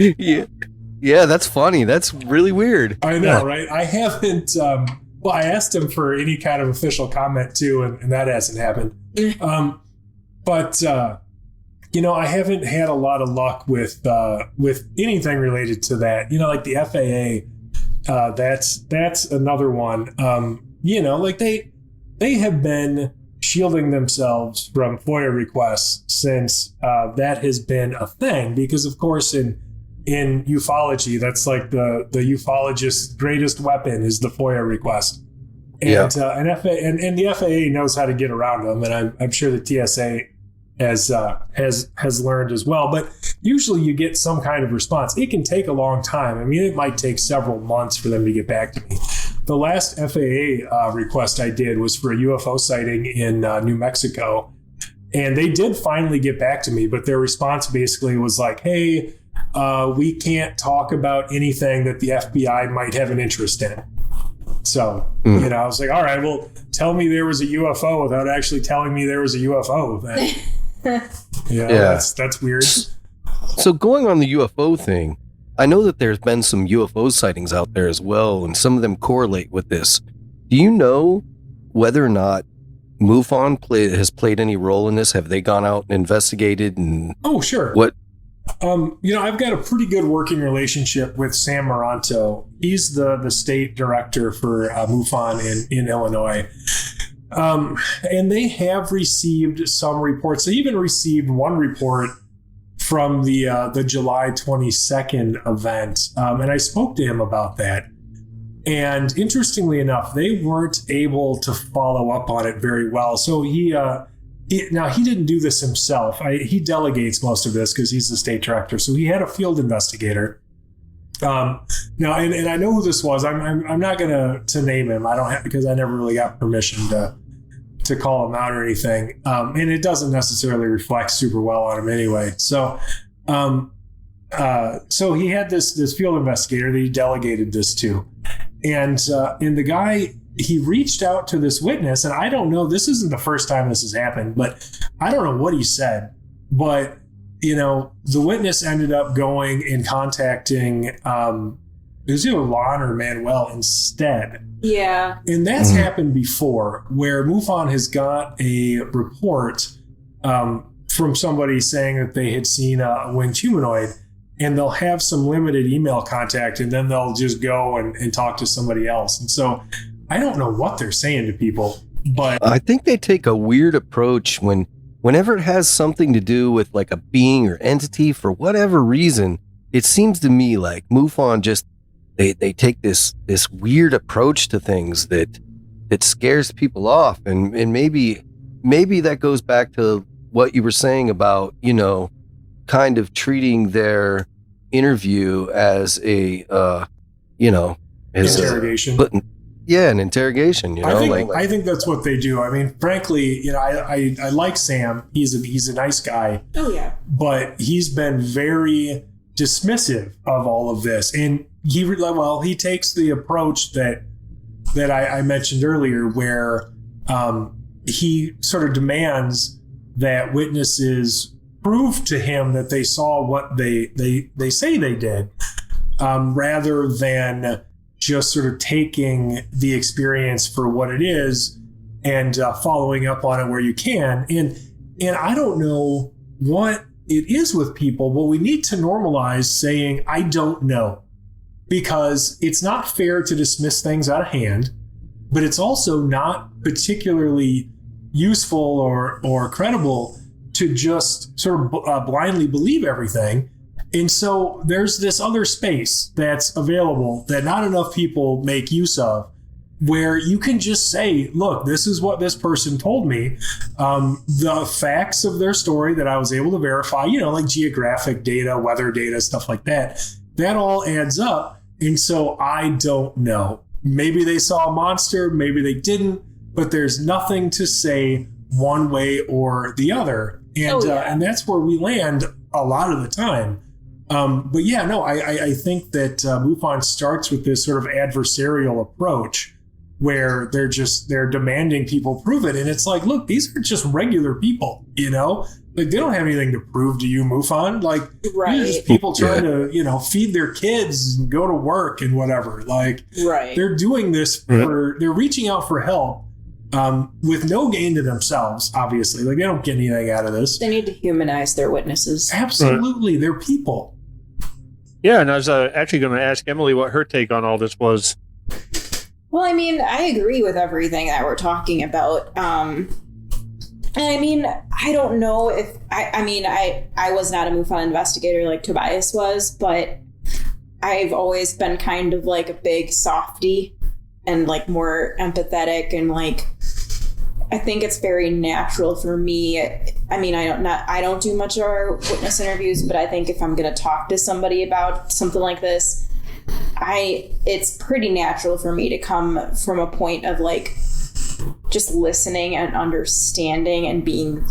Yeah, that's funny. That's really weird.
I know, right? I haven't... I asked him for any kind of official comment too, and that hasn't happened. I haven't had a lot of luck with anything related to that. Like the FAA, that's another one. They have been shielding themselves from FOIA requests since that has been a thing, because of course in ufology, that's like the ufologist's greatest weapon is the FOIA request. And the FAA knows how to get around them, and I'm sure the TSA has learned as well. But usually you get some kind of response. It can take a long time. I mean, it might take several months for them to get back to me. The last FAA request I did was for a UFO sighting in New Mexico, and they did finally get back to me, but their response basically was like, hey, we can't talk about anything that the FBI might have an interest in. So, I was like, all right, well, tell me there was a UFO without actually telling me there was a UFO. That's weird.
So going on the UFO thing, I know that there's been some UFO sightings out there as well, and some of them correlate with this. Do you know whether or not MuFON has played any role in this? Have they gone out and investigated? And
oh, sure.
What?
I've got a pretty good working relationship with Sam Moranto. He's the state director for MuFON in Illinois. And they have received some reports. They even received one report from the July 22nd event. And I spoke to him about that. And interestingly enough, they weren't able to follow up on it very well. So now he didn't do this himself. He delegates most of this because he's the state director. So he had a field investigator. Now, and I know who this was. I'm not going to name him. I don't have, because I never really got permission to call him out or anything. And it doesn't necessarily reflect super well on him anyway. So he had this field investigator that he delegated this to. And the guy, he reached out to this witness, and I don't know, this isn't the first time this has happened, but I don't know what he said. But, the witness ended up going and contacting, it was either Lon or Manuel instead.
Yeah.
And that's happened before, where MuFON has got a report from somebody saying that they had seen a winged humanoid. And they'll have some limited email contact, and then they'll just go and talk to somebody else. And so I don't know what they're saying to people, but
I think they take a weird approach whenever it has something to do with like a being or entity for whatever reason. It seems to me like MuFON just they take this weird approach to things that scares people off, and maybe that goes back to what you were saying about kind of treating their interview as a
interrogation.
An interrogation.
I think that's what they do. I mean, frankly, I like Sam. He's a nice guy.
Oh yeah.
But he's been very dismissive of all of this, and he takes the approach that I mentioned earlier, where he sort of demands that witnesses prove to him that they saw what they say they did, rather than just sort of taking the experience for what it is and following up on it where you can. And I don't know what it is with people, but we need to normalize saying, I don't know, because it's not fair to dismiss things out of hand, but it's also not particularly useful or credible to just sort of blindly believe everything. And so there's this other space that's available that not enough people make use of, where you can just say, look, this is what this person told me. The facts of their story that I was able to verify, like geographic data, weather data, stuff like that all adds up. And so I don't know. Maybe they saw a monster, maybe they didn't, but there's nothing to say one way or the other. And that's where we land a lot of the time. But yeah, no, I think that MuFON starts with this sort of adversarial approach where they're demanding people prove it. And it's like, look, these are just regular people, like they don't have anything to prove to you, MuFON. Like,
right.
They're just people trying to, feed their kids and go to work and whatever. Like,
right.
They're doing this they're reaching out for help. With no gain to themselves, obviously. Like, they don't get anything out of this.
They need to humanize their witnesses.
Absolutely. Right. They're people.
Yeah, and I was actually going to ask Emily what her take on all this was.
Well, I mean, I agree with everything that we're talking about. And I mean, I don't know if... I was not a MuFON investigator like Tobias was, but I've always been kind of like a big softie and like more empathetic, and like I think it's very natural for me. I mean, I don't do much of our witness interviews, but I think if I'm going to talk to somebody about something like this, it's pretty natural for me to come from a point of like just listening and understanding and being,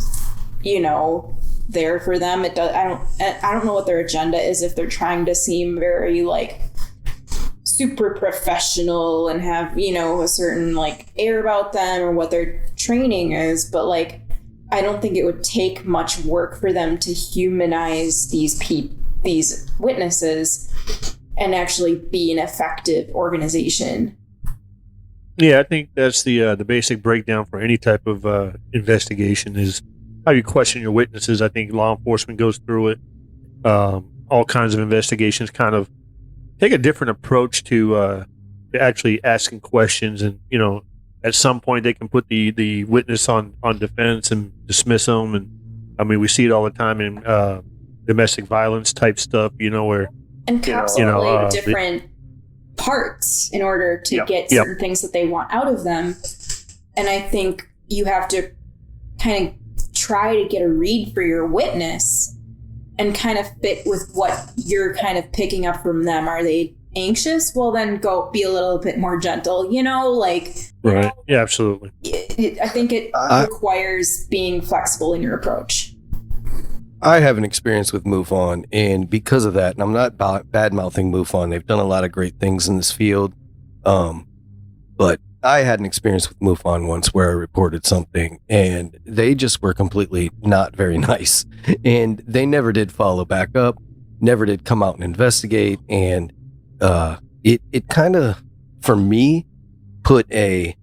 there for them. I don't know what their agenda is, if they're trying to seem very like super professional and have, a certain like air about them, or what their training is. But like, I don't think it would take much work for them to humanize these witnesses and actually be an effective organization.
Yeah, I think that's the basic breakdown for any type of investigation is how you question your witnesses. I think law enforcement goes through it. All kinds of investigations kind of take a different approach to actually asking questions, and at some point they can put the witness on defense and dismiss them. And I mean, we see it all the time in domestic violence type stuff, where
and cops play different parts in order to get certain things that they want out of them. And I think you have to kind of try to get a read for your witness and kind of fit with what you're kind of picking up from them. Are they anxious? Well, then go be a little bit more gentle,
Right. Yeah, absolutely.
I think it requires being flexible in your approach.
I have an experience with MuFON, and because of that, and I'm not bad-mouthing MuFON, they've done a lot of great things in this field, but I had an experience with MuFON once where I reported something, and they just were completely not very nice, and they never did follow back up, never did come out and investigate, and it kind of, for me, put a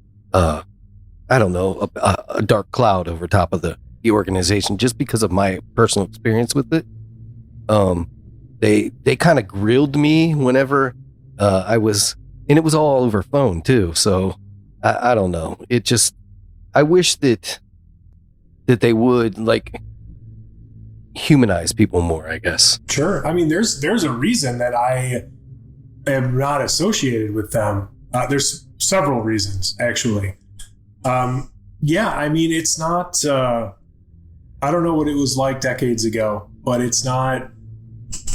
dark cloud over top of the organization just because of my personal experience with it. They kind of grilled me whenever I was, and it was all over phone too. So I don't know. It just, I wish that they would humanize people more, I guess.
Sure. I mean, there's a reason that I am not associated with them. There's several reasons, actually. I mean, it's not, I don't know what it was like decades ago, but it's not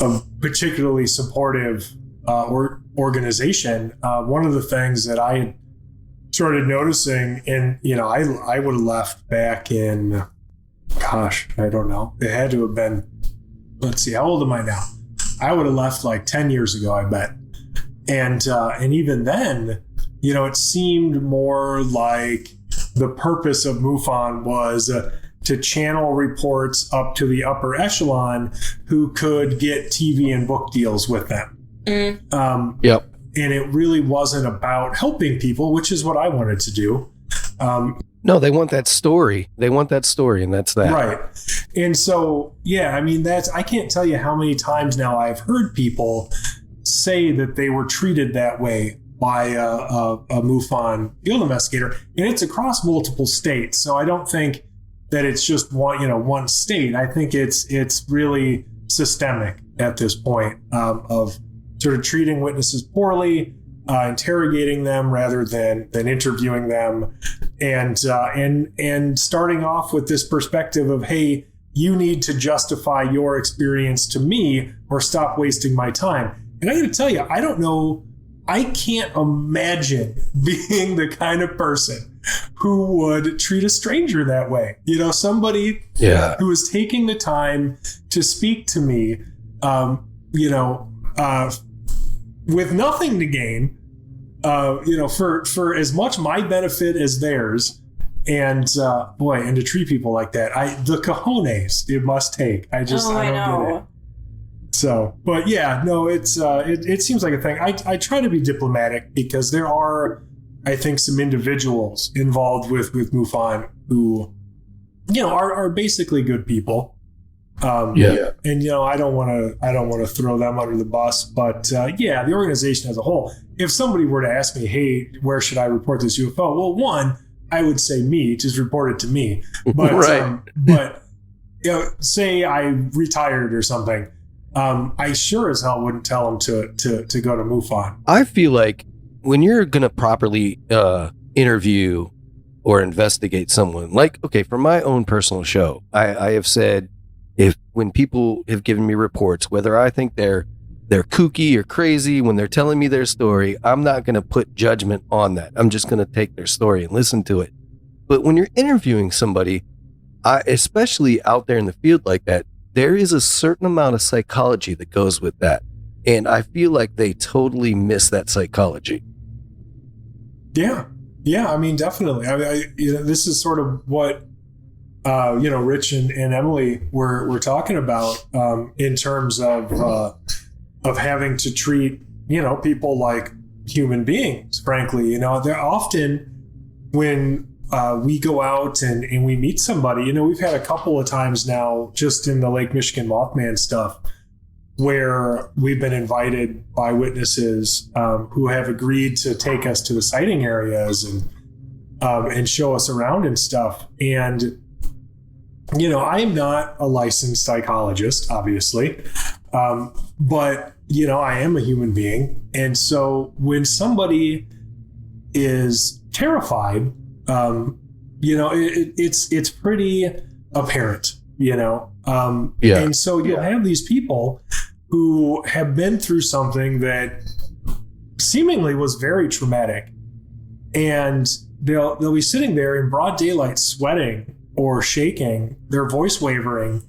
a particularly supportive organization. One of the things that I started noticing, and I would have left back in, gosh, I don't know. It had to have been, let's see, how old am I now? I would have left 10 years ago, I bet. And even then, it seemed more like the purpose of MuFON was to channel reports up to the upper echelon who could get TV and book deals with them.
Yep.
And it really wasn't about helping people, which is what I wanted to do.
No, they want that story. They want that story, and that's that.
Right. And so, I mean, I can't tell you how many times now I've heard people say that they were treated that way by a MuFON field investigator, and it's across multiple states. So I don't think that it's just one state. I think it's really systemic at this point, of sort of treating witnesses poorly, interrogating them rather than interviewing them, and starting off with this perspective of, hey, you need to justify your experience to me or stop wasting my time. And I got to tell you, I don't know. I can't imagine being the kind of person who would treat a stranger that way. Somebody who is taking the time to speak to me, with nothing to gain, for as much my benefit as theirs. And and to treat people like that, the cojones it must take. I don't get it. So, but it seems like a thing. I try to be diplomatic because there are, I think, some individuals involved with MuFON who, are basically good people. And I don't want to throw them under the bus, but the organization as a whole. If somebody were to ask me, hey, where should I report this UFO? Well, one, I would say me, just report it to me. But but say I retired or something. I sure as hell wouldn't tell them to go to MuFON.
I feel like when you're going to properly interview or investigate someone, for my own personal show, I have said, when people have given me reports, whether I think they're kooky or crazy when they're telling me their story, I'm not going to put judgment on that. I'm just going to take their story and listen to it. But when you're interviewing somebody, especially out there in the field like that, there is a certain amount of psychology that goes with that. And I feel like they totally miss that psychology.
Yeah. I mean, definitely. I mean, this is sort of what, Rich and Emily were talking about, in terms of having to treat, people like human beings, frankly. They're often when we go out and we meet somebody, we've had a couple of times now just in the Lake Michigan Mothman stuff where we've been invited by witnesses who have agreed to take us to the sighting areas and show us around and stuff. And, I am not a licensed psychologist, obviously, but, I am a human being. And so when somebody is terrified, it's pretty apparent, and so you'll have these people who have been through something that seemingly was very traumatic, and they'll be sitting there in broad daylight sweating or shaking, their voice wavering,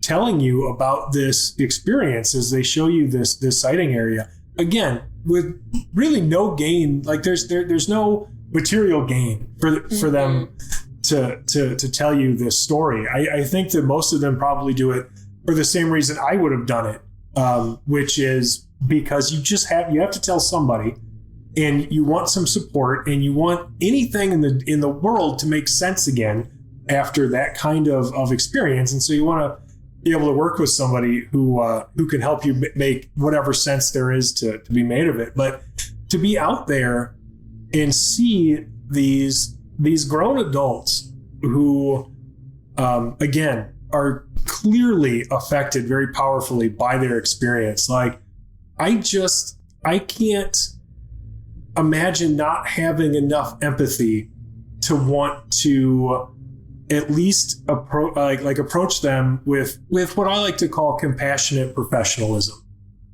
telling you about this experience as they show you this sighting area, again with really no gain. Like there's no material gain for them to tell you this story. I think that most of them probably do it for the same reason I would have done it, which is because you have to tell somebody, and you want some support, and you want anything in the world to make sense again after that kind of experience. And so you want to be able to work with somebody who can help you make whatever sense there is to be made of it. But to be out there and see these grown adults who, again, are clearly affected very powerfully by their experience. Like, I can't imagine not having enough empathy to want to at least approach them with what I like to call compassionate professional-ism.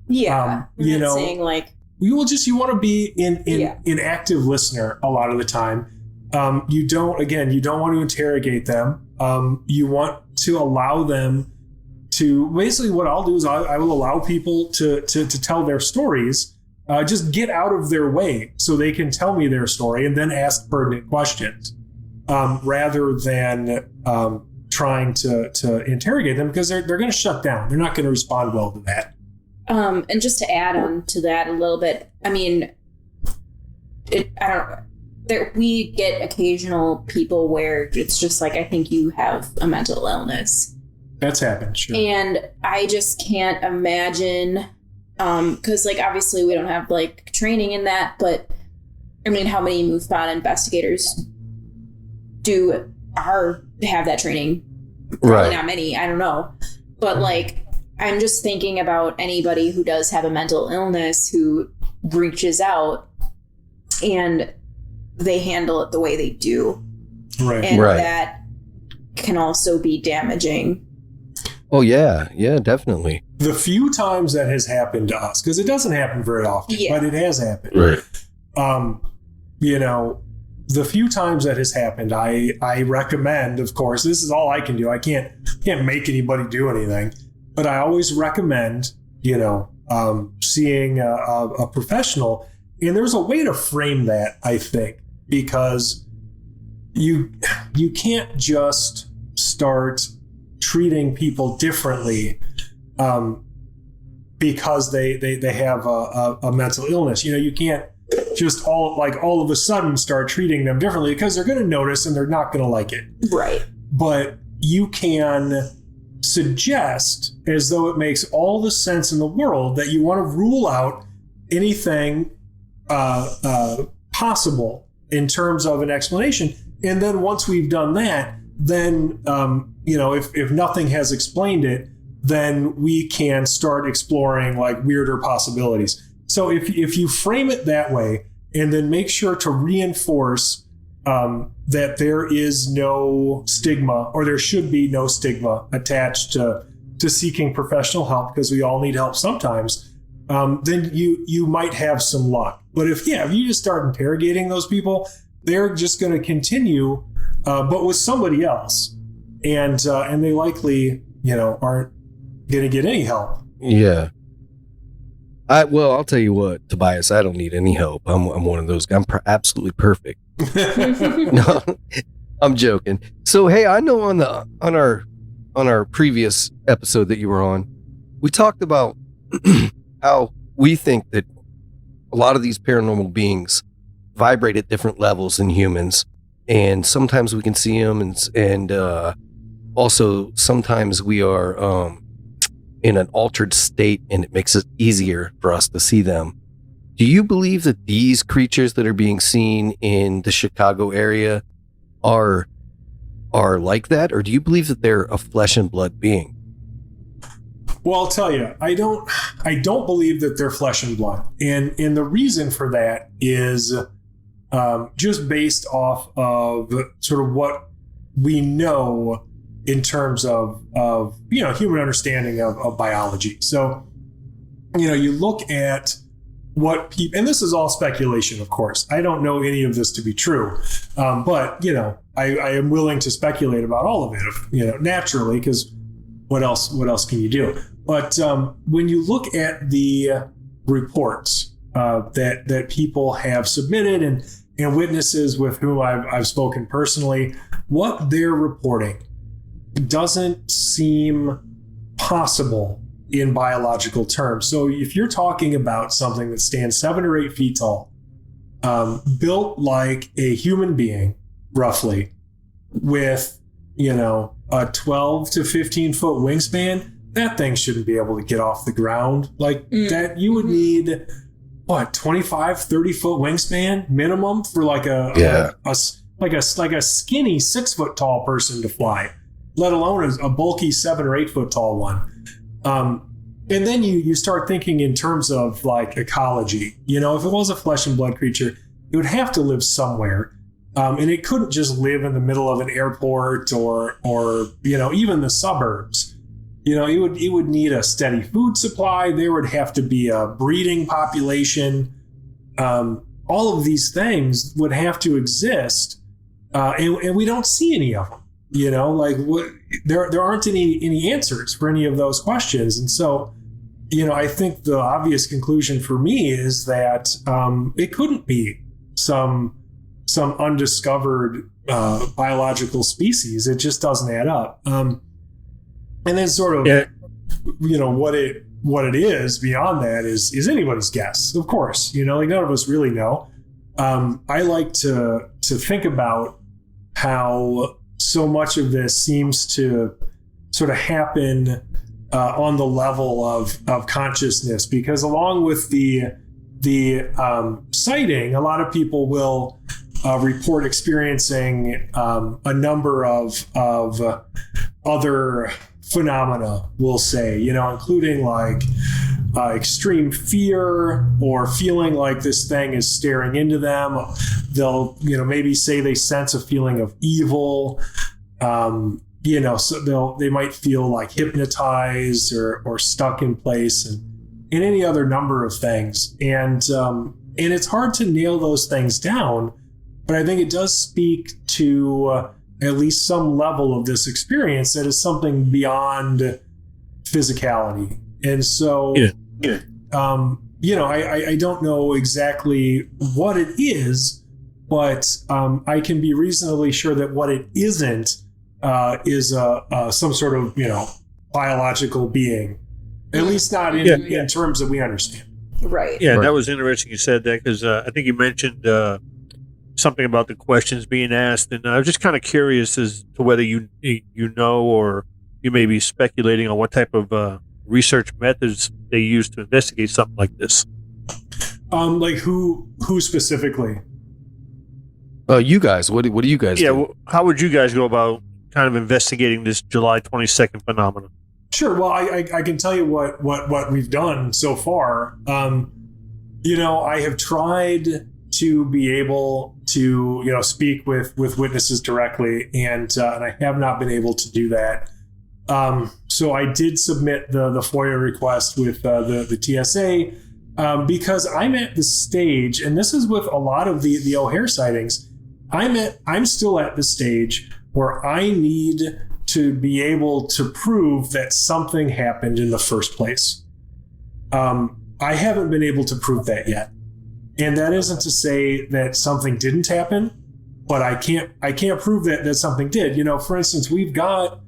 Yeah, saying like,
you want to be an active listener a lot of the time. You don't want to interrogate them. You want to allow them to, basically what I'll do is I will allow people to tell their stories, just get out of their way so they can tell me their story and then ask pertinent questions, rather than trying to interrogate them, because they're going to shut down. They're not going to respond well to that.
And just to add on to that a little bit, I mean, we get occasional people where it's just like, I think you have a mental illness.
That's happened, sure. And
I just can't imagine, because like obviously we don't have like training in that, but I mean, how many MuFON investigators have that training? Probably not many. I don't know, but like, I'm just thinking about anybody who does have a mental illness who reaches out and they handle it the way they do.
Right.
And that can also be damaging.
Oh, yeah. Yeah, definitely.
The few times that has happened to us, because it doesn't happen very often, but it has happened.
Right.
The few times that has happened, I recommend, of course, this is all I can do. I can't make anybody do anything. But I always recommend, seeing a professional. And there's a way to frame that, I think, because you can't just start treating people differently because they have a mental illness. You can't just all of a sudden start treating them differently, because they're going to notice and they're not going to like it.
Right.
But you can suggest, as though it makes all the sense in the world, that you want to rule out anything possible in terms of an explanation. And then once we've done that, then if nothing has explained it, then we can start exploring like weirder possibilities. So if you frame it that way, and then make sure to reinforce that there is no stigma, or there should be no stigma attached to seeking professional help, because we all need help sometimes, then you might have some luck. But if you just start interrogating those people, they're just going to continue, but with somebody else, and they likely aren't going to get any help.
Yeah. I'll tell you what, Tobias, I don't need any help. I'm one of those guys. I'm absolutely perfect. No, I'm joking. So, hey, I know on our previous episode that you were on, we talked about how we think that a lot of these paranormal beings vibrate at different levels than humans, and sometimes we can see them, and also sometimes we are in an altered state, and it makes it easier for us to see them. Do you believe that these creatures that are being seen in the Chicago area are like that, or do you believe that they're a flesh and blood being?
Well, I'll tell you, I don't believe that they're flesh and blood, and the reason for that is just based off of sort of what we know in terms of human understanding of biology. So, you look at what people, and this is all speculation, of course. I don't know any of this to be true, but I am willing to speculate about all of it, naturally, because what else can you do? But when you look at the reports that people have submitted and witnesses with whom I've spoken personally, what they're reporting doesn't seem possible in biological terms. So if you're talking about something that stands 7 or 8 feet tall, built like a human being, roughly, with, a 12 to 15 foot wingspan, that thing shouldn't be able to get off the ground like that. You would need 25, 30 foot wingspan minimum for like a skinny 6 foot tall person to fly, let alone a bulky 7 or 8 foot tall one. And then you start thinking in terms of like ecology. If it was a flesh and blood creature, it would have to live somewhere. And it couldn't just live in the middle of an airport or even the suburbs. It would need a steady food supply. There would have to be a breeding population. All of these things would have to exist, and we don't see any of them. There aren't any answers for any of those questions, and so I think the obvious conclusion for me is that it couldn't be some undiscovered biological species. It just doesn't add up. And then sort of, what it is beyond that is anybody's guess, of course. None of us really know. I like to think about how so much of this seems to sort of happen on the level of consciousness, because along with the sighting, a lot of people will report experiencing a number of other phenomena, we'll say, including like extreme fear or feeling like this thing is staring into them. They'll, maybe say they sense a feeling of evil. So they might feel like hypnotized or stuck in place, and any other number of things. And it's hard to nail those things down, but I think it does speak to at least some level of this experience that is something beyond physicality. And so, I don't know exactly what it is, but I can be reasonably sure that what it isn't is some sort of, biological being, at least not in terms that we understand.
Right.
Yeah, that was interesting you said that, because I think you mentioned something about the questions being asked, and I was just kind of curious as to whether you know, or you may be speculating on what type of research methods they use to investigate something like this.
Like who specifically?
You guys, what do you guys do?
Well, how would you guys go about kind of investigating this July 22nd phenomenon?
Sure. Well, I can tell you what we've done so far. I have tried to be able to, speak with witnesses directly, and I have not been able to do that. So I did submit the FOIA request with the TSA because I'm at the stage, and this is with a lot of the O'Hare sightings. I'm still at the stage where I need to be able to prove that something happened in the first place. I haven't been able to prove that yet. And that isn't to say that something didn't happen, but I can't prove that something did. For instance, we've got,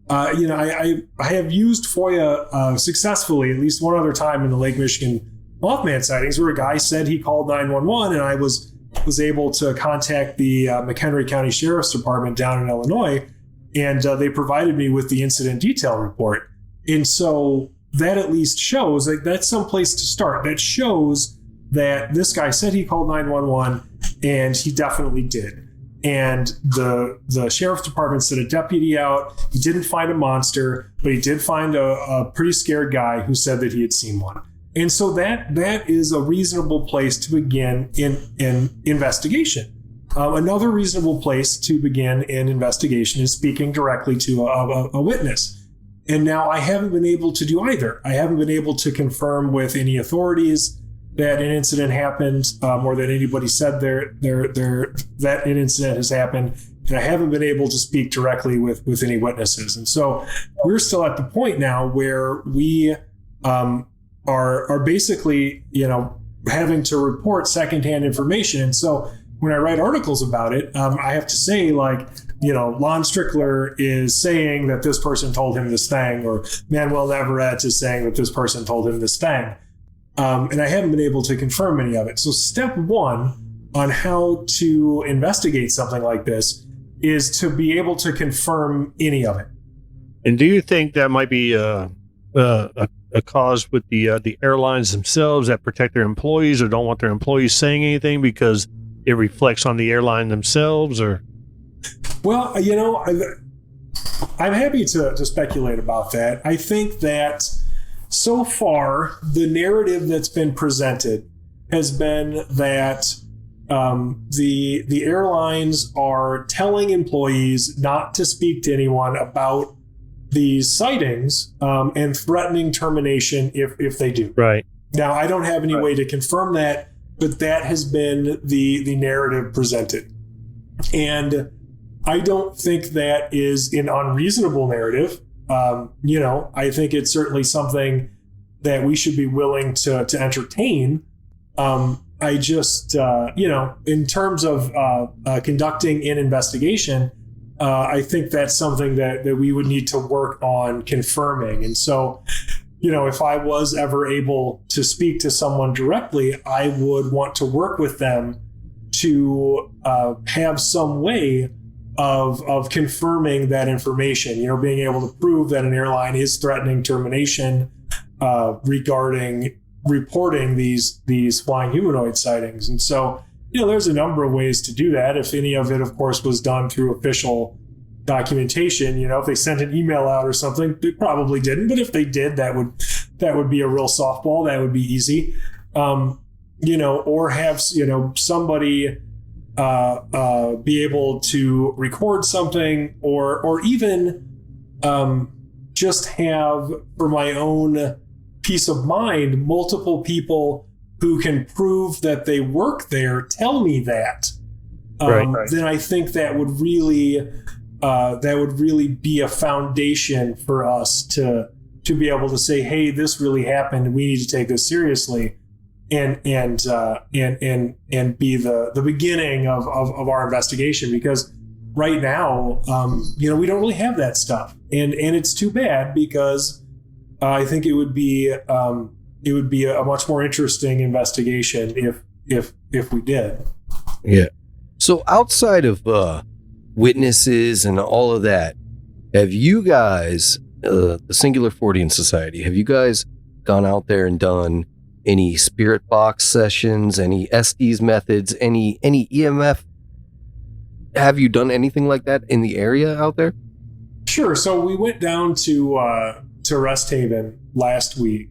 I have used FOIA successfully at least one other time in the Lake Michigan Mothman sightings, where a guy said he called 911, and I was able to contact the McHenry County Sheriff's Department down in Illinois, and they provided me with the incident detail report. And so that at least shows, like, that's some place to start. That shows that this guy said he called 911, and he definitely did. And the sheriff's department sent a deputy out. He didn't find a monster, but he did find a pretty scared guy who said that he had seen one. And so that is a reasonable place to begin in investigation. Another reasonable place to begin in investigation is speaking directly to a witness. And now I haven't been able to do either. I haven't been able to confirm with any authorities that an incident happened, or that anybody said that an incident has happened. And I haven't been able to speak directly with any witnesses. And so we're still at the point now where we are basically, having to report secondhand information. And so when I write articles about it, I have to say, like, Lon Strickler is saying that this person told him this thing, or Manuel Navarrete is saying that this person told him this thing. And I haven't been able to confirm any of it. So step one on how to investigate something like this is to be able to confirm any of it.
And do you think that might be a cause with the airlines themselves that protect their employees or don't want their employees saying anything because it reflects on the airline themselves? Or
well, I'm happy to speculate about that. I think that so far the narrative that's been presented has been that the airlines are telling employees not to speak to anyone about these sightings, and threatening termination if they do.
Right.
Now, I don't have any way to confirm that, but that has been the narrative presented. And I don't think that is an unreasonable narrative. I think it's certainly something that we should be willing to entertain. I just, in terms of conducting an investigation, I think that's something that we would need to work on confirming. And so, if I was ever able to speak to someone directly, I would want to work with them to have some way of confirming that information, being able to prove that an airline is threatening termination regarding reporting these flying humanoid sightings. And so, there's a number of ways to do that. If any of it, of course, was done through official documentation, if they sent an email out or something, they probably didn't. But if they did, that would be a real softball. That would be easy. Or have, somebody be able to record something, or even just have, for my own peace of mind, multiple people who can prove that they work there tell me that.
Right.
Then I think that would really be a foundation for us to be able to say, hey, this really happened. We need to take this seriously. And be the beginning of our investigation, because right now, we don't really have that stuff, and it's too bad, because I think it would be a much more interesting investigation if we did.
Yeah. So outside of witnesses and all of that, have you guys, the Singular Fortean Society, have you guys gone out there and done any spirit box sessions, any Estes methods, any EMF? Have you done anything like that in the area out there?
Sure. So we went down to Rest Haven last week,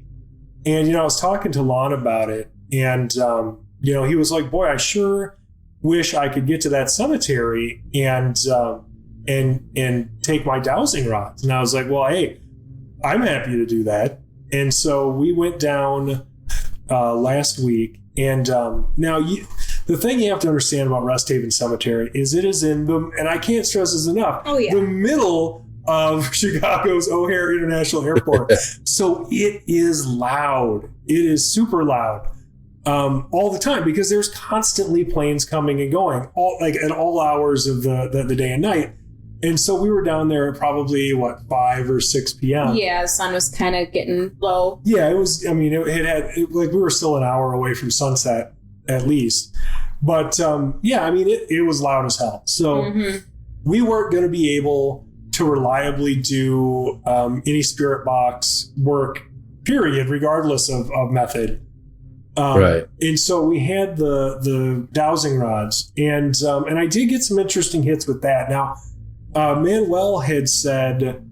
and I was talking to Lon about it, and he was like, "Boy, I sure wish I could get to that cemetery and take my dowsing rods." And I was like, "Well, hey, I'm happy to do that." And so we went down last week, and now the thing you have to understand about Rest Haven Cemetery is it is in and I can't stress this enough, the middle of Chicago's O'Hare International Airport. So it is loud. It is super loud all the time, because there's constantly planes coming and going, at all hours of the day and night. And so we were down there at probably 5 or 6 p.m.
Yeah, the sun was kind of getting low.
Yeah, it was. I mean, like we were still an hour away from sunset at least. But yeah, I mean, it was loud as hell. So we weren't going to be able to reliably do any spirit box work, period, regardless of method.
Right.
And so we had the dowsing rods, and I did get some interesting hits with that. Now, Manuel had said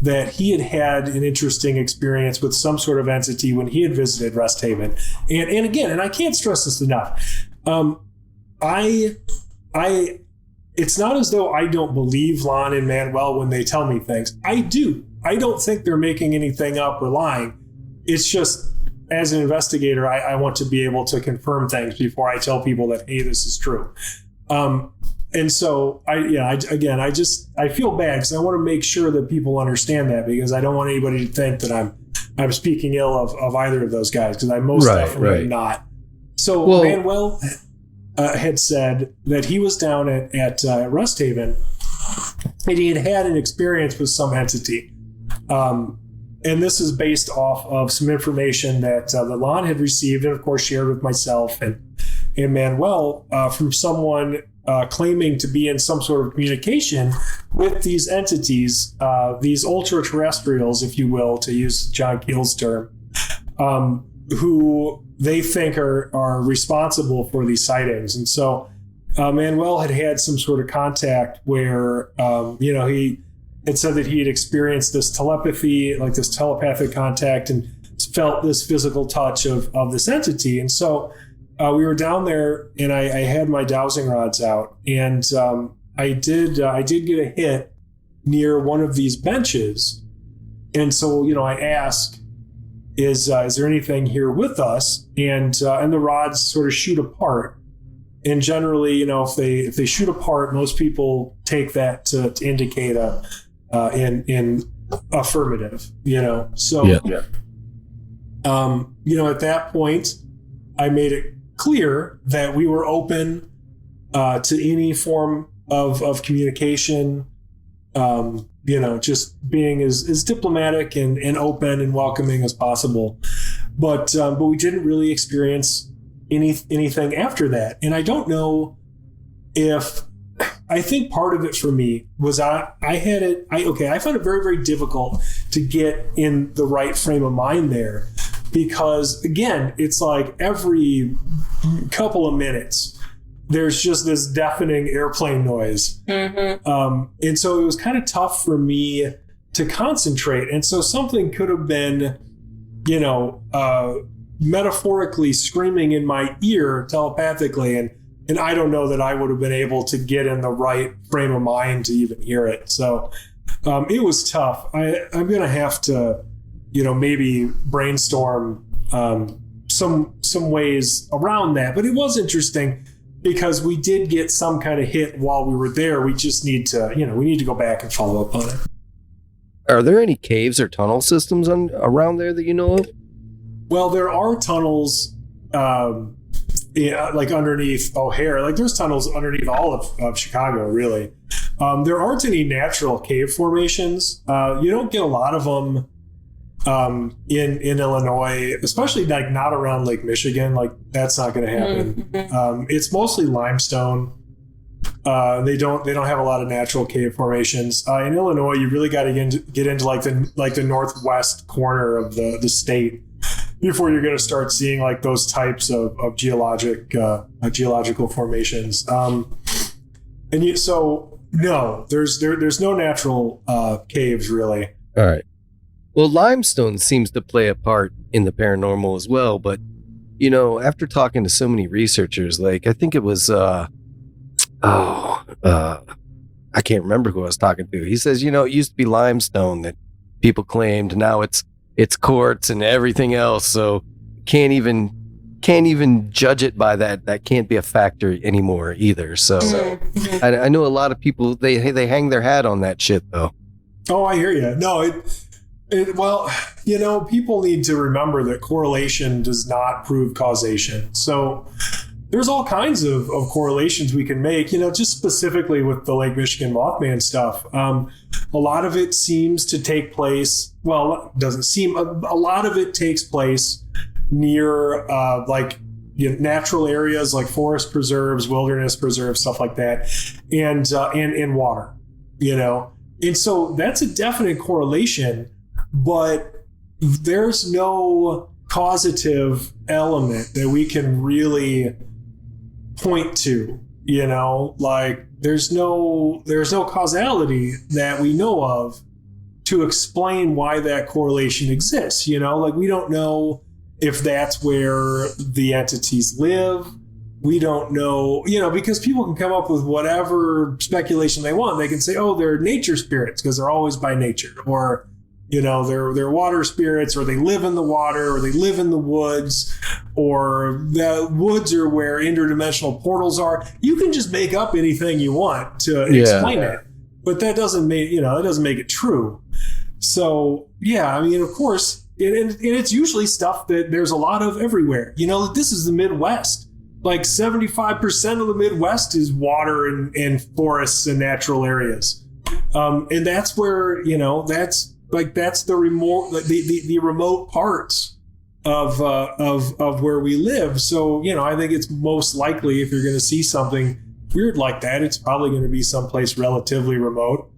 that he had an interesting experience with some sort of entity when he had visited Rest Haven. And again, and I can't stress this enough, it's not as though I don't believe Lon and Manuel when they tell me things. I do. I don't think they're making anything up or lying. It's just, as an investigator, I want to be able to confirm things before I tell people that, hey, this is true. And so I feel bad because I want to make sure that people understand that, because I don't want anybody to think that I'm speaking ill of either of those guys, because I most definitely am not. So Manuel had said that he was down at Rest Haven and he had an experience with some entity. And this is based off of some information that Lon had received and, of course, shared with myself and Manuel from someone claiming to be in some sort of communication with these entities, these ultra-terrestrials, if you will, to use John Keel's term, who they think are responsible for these sightings. And so Manuel had some sort of contact where, he had said that he had experienced this telepathy, like this telepathic contact, and felt this physical touch of this entity. And so we were down there, and I had my dowsing rods out, and I did get a hit near one of these benches. And so, I asked, is there anything here with us? And the rods sort of shoot apart. And generally, if they shoot apart, most people take that to indicate in affirmative. So at that point, I made it clear that we were open to any form of communication. Just being as diplomatic and open and welcoming as possible. But we didn't really experience anything after that. And I don't know if, I think part of it for me was I found it very, very difficult to get in the right frame of mind there, because again, it's like every couple of minutes, there's just this deafening airplane noise. And so it was kind of tough for me to concentrate. And so something could have been, metaphorically screaming in my ear telepathically. And I don't know that I would have been able to get in the right frame of mind to even hear it. So it was tough. I'm going to have to, maybe brainstorm some ways around that. But it was interesting, because we did get some kind of hit while we were there. We just need to, we need to go back and follow up on it.
Are there any caves or tunnel systems around there that you know of?
Well, there are tunnels, like underneath O'Hare. Like there's tunnels underneath all of Chicago, really. There aren't any natural cave formations. You don't get a lot of them in Illinois, especially like not around Lake Michigan. Like that's not going to happen. It's mostly limestone. They don't have a lot of natural cave formations. In Illinois, you really got to get into like the northwest corner of the state before you're going to start seeing like those types of geological formations. So no, there's no natural caves really.
All right. Well, limestone seems to play a part in the paranormal as well, but after talking to so many researchers, like I think it was I can't remember who I was talking to. He says, it used to be limestone that people claimed. Now it's quartz and everything else. So can't even judge it by that. That can't be a factor anymore either. So I know a lot of people, they hang their hat on that shit though.
Oh, I hear you. No, well, people need to remember that correlation does not prove causation. So, there's all kinds of correlations we can make, just specifically with the Lake Michigan Mothman stuff. A lot of it seems to take place, well, it doesn't seem, a lot of it takes place near natural areas like forest preserves, wilderness preserves, stuff like that, and in water, And so that's a definite correlation, but there's no causative element that we can really point to, there's no causality that we know of to explain why that correlation exists. We don't know if that's where the entities live. We don't know, because people can come up with whatever speculation they want. They can say, oh, they're nature spirits because they're always by nature, or they're water spirits, or they live in the water, or they live in the woods, or the woods are where interdimensional portals are. You can just make up anything you want to explain it, but that doesn't make it true. So of course, and it's usually stuff that there's a lot of everywhere. This is the Midwest. Like 75% of the Midwest is water and forests and natural areas, and that's where that's the remote, the remote parts of where we live. So I think it's most likely, if you're going to see something weird like that, it's probably going to be someplace relatively remote.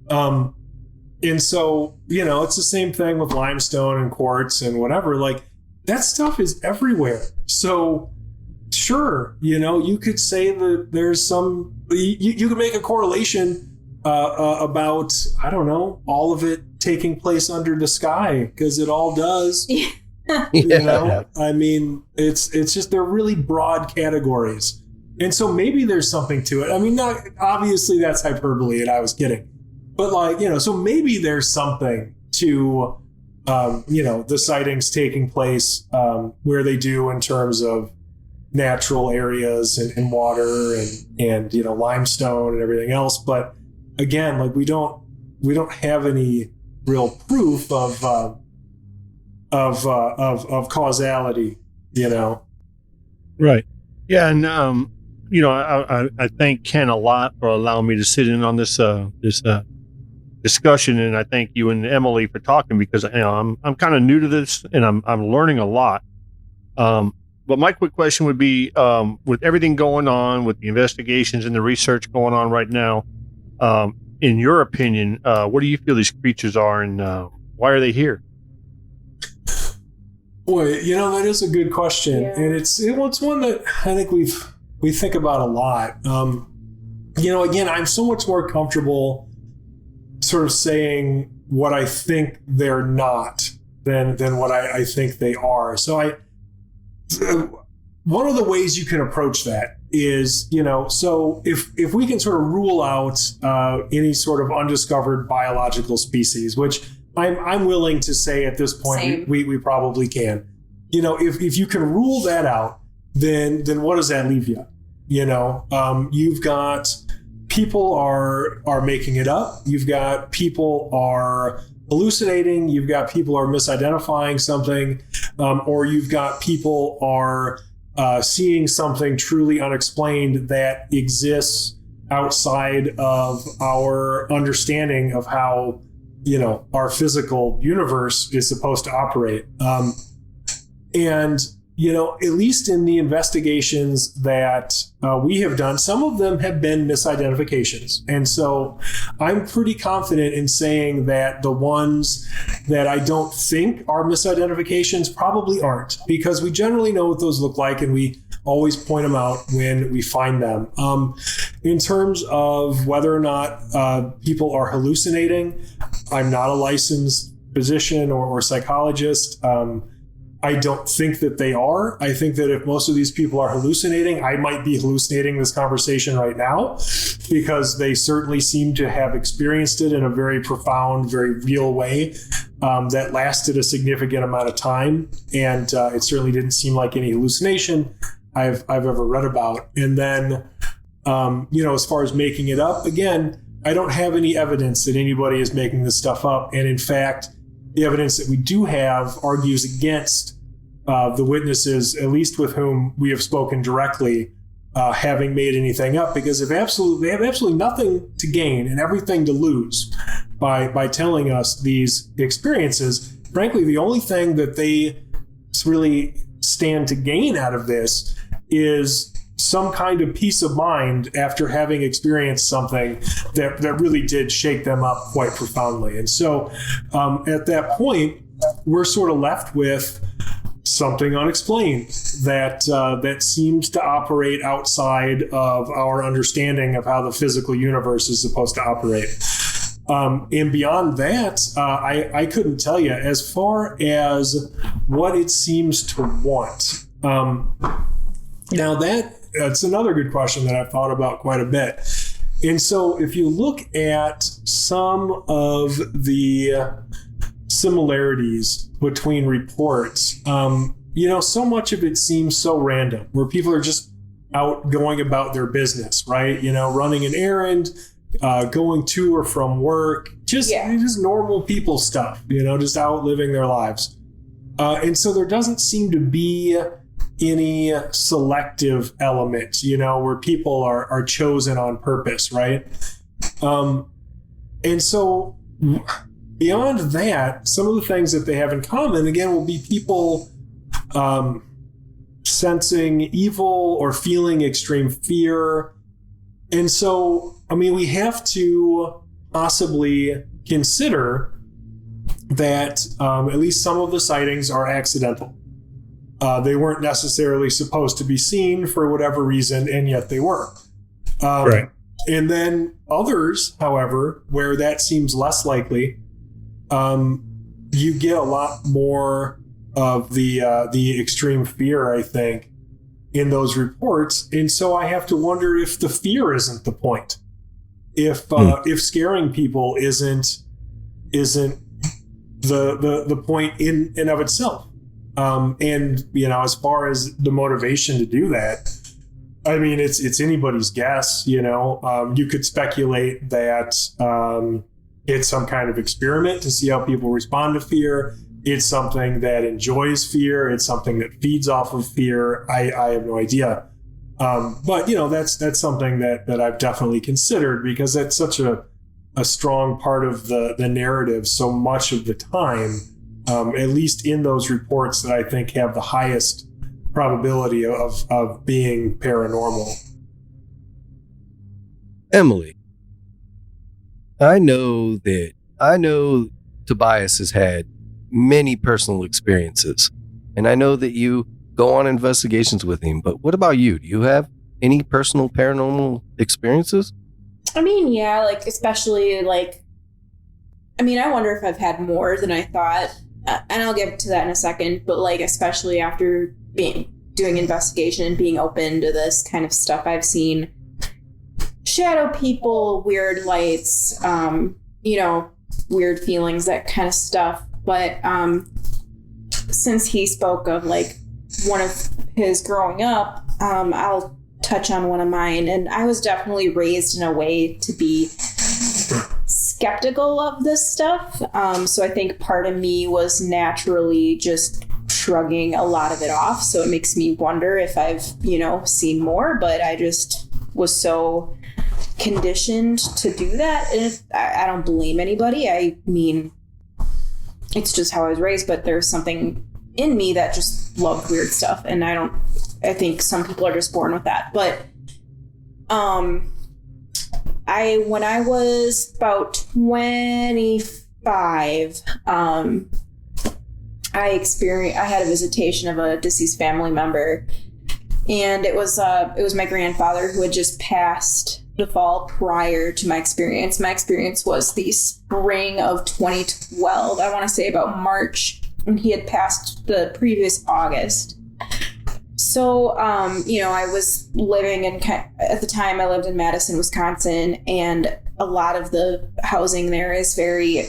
And so it's the same thing with limestone and quartz and whatever. Like, that stuff is everywhere. So sure, you could say that there's some. You could make a correlation about, I don't know, all of it taking place under the sky, because it all does. I mean, it's just, they're really broad categories, and so maybe there's something to it. I mean, not obviously, that's hyperbole, and I was kidding, but so maybe there's something to the sightings taking place where they do, in terms of natural areas and water and limestone and everything else. But again, we don't have any real proof of causality,
Right. Yeah. And I thank Ken a lot for allowing me to sit in on this discussion, and I thank you and Emily for talking, because I'm kind of new to this, and I'm learning a lot. But my quick question would be, with everything going on, with the investigations and the research going on right now, in your opinion, what do you feel these creatures are, and why are they here?
Boy, that is a good question, and it's one that I think we think about a lot. Again, I'm so much more comfortable sort of saying what I think they're not than what I think they are. So one of the ways you can approach that is, so if we can sort of rule out any sort of undiscovered biological species, which I'm willing to say at this point we probably can. If you can rule that out, then what does that leave you? You've got people are making it up. You've got people are hallucinating. You've got people are misidentifying something, or you've got people are seeing something truly unexplained that exists outside of our understanding of how our physical universe is supposed to operate. And at least in the investigations that we have done, some of them have been misidentifications. And so I'm pretty confident in saying that the ones that I don't think are misidentifications probably aren't, because we generally know what those look like, and we always point them out when we find them. In terms of whether or not people are hallucinating, I'm not a licensed physician or psychologist. I don't think that they are. I think that if most of these people are hallucinating, I might be hallucinating this conversation right now, because they certainly seem to have experienced it in a very profound, very real way that lasted a significant amount of time. And it certainly didn't seem like any hallucination I've ever read about. And then, as far as making it up, again, I don't have any evidence that anybody is making this stuff up. And in fact, the evidence that we do have argues against the witnesses, at least with whom we have spoken directly, having made anything up, because they have absolutely nothing to gain and everything to lose by telling us these experiences. Frankly, the only thing that they really stand to gain out of this is some kind of peace of mind after having experienced something that really did shake them up quite profoundly. And so at that point, we're sort of left with something unexplained that seems to operate outside of our understanding of how the physical universe is supposed to operate. And beyond that, I couldn't tell you as far as what it seems to want. Now that's another good question that I've thought about quite a bit. And so if you look at some of the similarities between reports, so much of it seems so random, where people are just out going about their business, right? Running an errand, going to or from work, just normal people stuff, just out living their lives. And so there doesn't seem to be any selective element, where people are chosen on purpose, right? And so beyond that, some of the things that they have in common, again, will be people sensing evil or feeling extreme fear. And so, we have to possibly consider that at least some of the sightings are accidental. They weren't necessarily supposed to be seen for whatever reason, and yet they were. Right. And then others, however, where that seems less likely, you get a lot more of the extreme fear, I think, in those reports. And so I have to wonder if the fear isn't the point. If scaring people isn't the point in and of itself. And as far as the motivation to do that, it's anybody's guess. You could speculate that it's some kind of experiment to see how people respond to fear. It's something that enjoys fear. It's something that feeds off of fear. I have no idea. But that's something that I've definitely considered, because that's such a strong part of the narrative so much of the time, at least in those reports that I think have the highest probability of being paranormal.
Emily, I know Tobias has had many personal experiences, and I know that you go on investigations with him, but what about you? Do you have any personal paranormal experiences?
Especially I wonder if I've had more than I thought, and I'll get to that in a second, but especially after doing investigation and being open to this kind of stuff, I've seen shadow people, weird lights, weird feelings, that kind of stuff. But since he spoke of one of his growing up, I'll touch on one of mine. And I was definitely raised in a way to be skeptical of this stuff. So I think part of me was naturally just shrugging a lot of it off. So it makes me wonder if I've, seen more, but I just was so conditioned to do that. And I don't blame anybody. It's just how I was raised, but there's something in me that just loved weird stuff. And I think some people are just born with that. But when I was about 25, I had a visitation of a deceased family member, and it was my grandfather who had just passed the fall prior to my experience. My experience was the spring of 2012. I want to say about March, and he had passed the previous August. So, I was living at the time I lived in Madison, Wisconsin, and a lot of the housing there is very,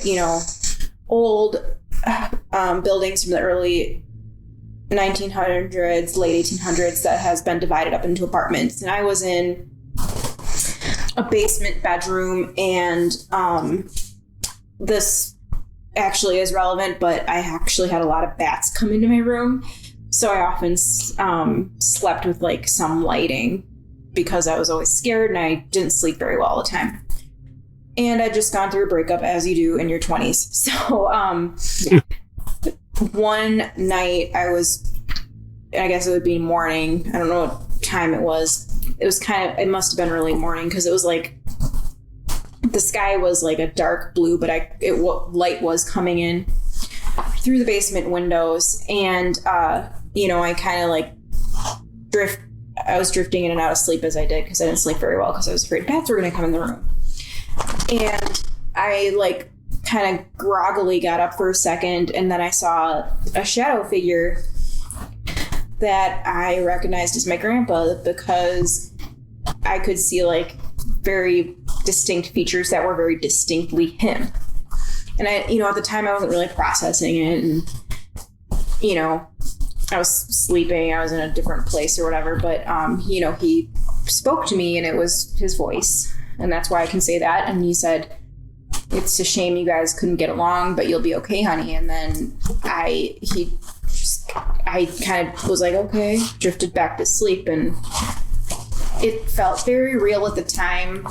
old buildings from the early 1900s, late 1800s that has been divided up into apartments. And I was in a basement bedroom, and this actually is relevant, but I actually had a lot of bats come into my room. So I often slept with like some lighting because I was always scared and I didn't sleep very well all the time. And I'd just gone through a breakup, as you do in your 20s. So one night I guess it would be morning. I don't know what time it was. It must have been early morning because it was like the sky was like a dark blue, but light was coming in through the basement windows. And, I kind of like I was drifting in and out of sleep as I did because I didn't sleep very well because I was afraid bats were going to come in the room. And I like kind of groggily got up for a second, and then I saw a shadow figure that I recognized as my grandpa because I could see like very distinct features that were very distinctly him. And I, at the time I wasn't really processing it, and I was sleeping, I was in a different place or whatever, but he spoke to me and it was his voice, and that's why I can say that. And he said, "It's a shame you guys couldn't get along, but you'll be okay, honey." And then I kind of was like, okay, drifted back to sleep, and it felt very real at the time.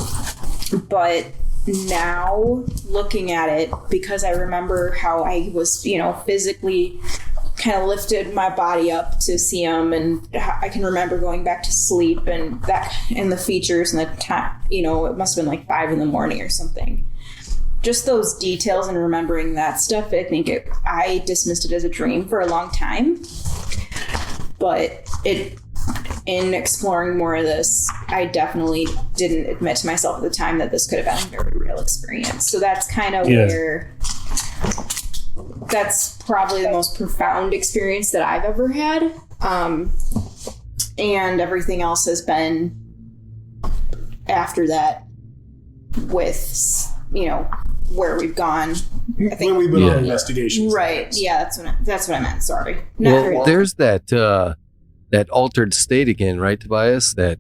But now looking at it, because I remember how I was, physically kind of lifted my body up to see him, and I can remember going back to sleep and the features and the time, it must have been like 5 a.m. or something. Just those details and remembering that stuff, I think I dismissed it as a dream for a long time. But in exploring more of this, I definitely didn't admit to myself at the time that this could have been a very real experience. So that's kind of where, that's probably the most profound experience that I've ever had. And everything else has been after that with, where we've gone. I think,
when we've been on investigations.
Right. Yeah, that's what I meant. Sorry.
There's that altered state again, right, Tobias? That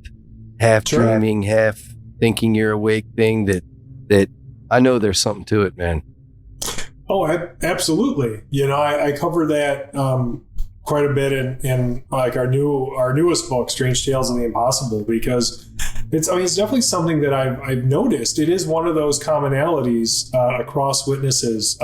half dreaming, half thinking you're awake thing that I know there's something to it, man.
Oh, absolutely. I cover that quite a bit in like our newest book, Strange Tales of the Impossible, because it's definitely something that I've noticed. It is one of those commonalities across witnesses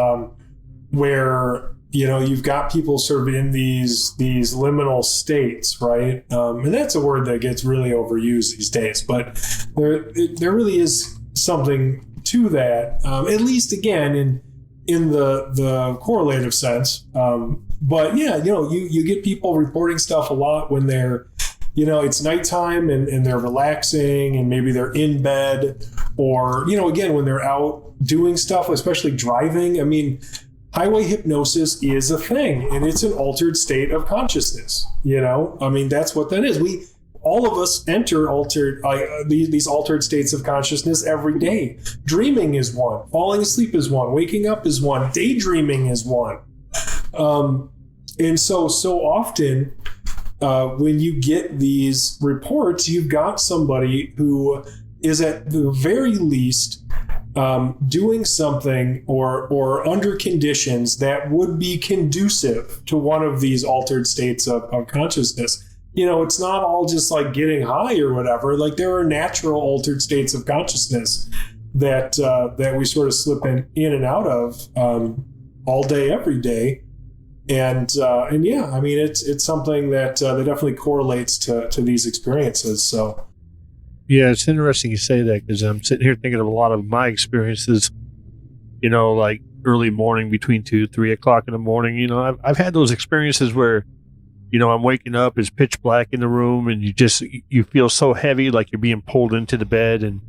where you've got people sort of in these liminal states, right? And that's a word that gets really overused these days, but there really is something to that, at least again in the correlative sense. But yeah, you get people reporting stuff a lot when they're, it's nighttime and they're relaxing and maybe they're in bed, or, again, when they're out doing stuff, especially driving. Highway hypnosis is a thing, and it's an altered state of consciousness. That's what that is. All of us enter these altered states of consciousness every day. Dreaming is one. Falling asleep is one. Waking up is one. Daydreaming is one. And so often when you get these reports, you've got somebody who is at the very least doing something or under conditions that would be conducive to one of these altered states of consciousness. It's not all just like getting high or whatever. Like, there are natural altered states of consciousness that we sort of slip in and out of all day, every day. And yeah, it's something that definitely correlates to these experiences. So.
Yeah, it's interesting you say that, because I'm sitting here thinking of a lot of my experiences, like early morning between 2-3 o'clock in the morning. I've had those experiences where, I'm waking up, it's pitch black in the room, and you feel so heavy, like you're being pulled into the bed, and,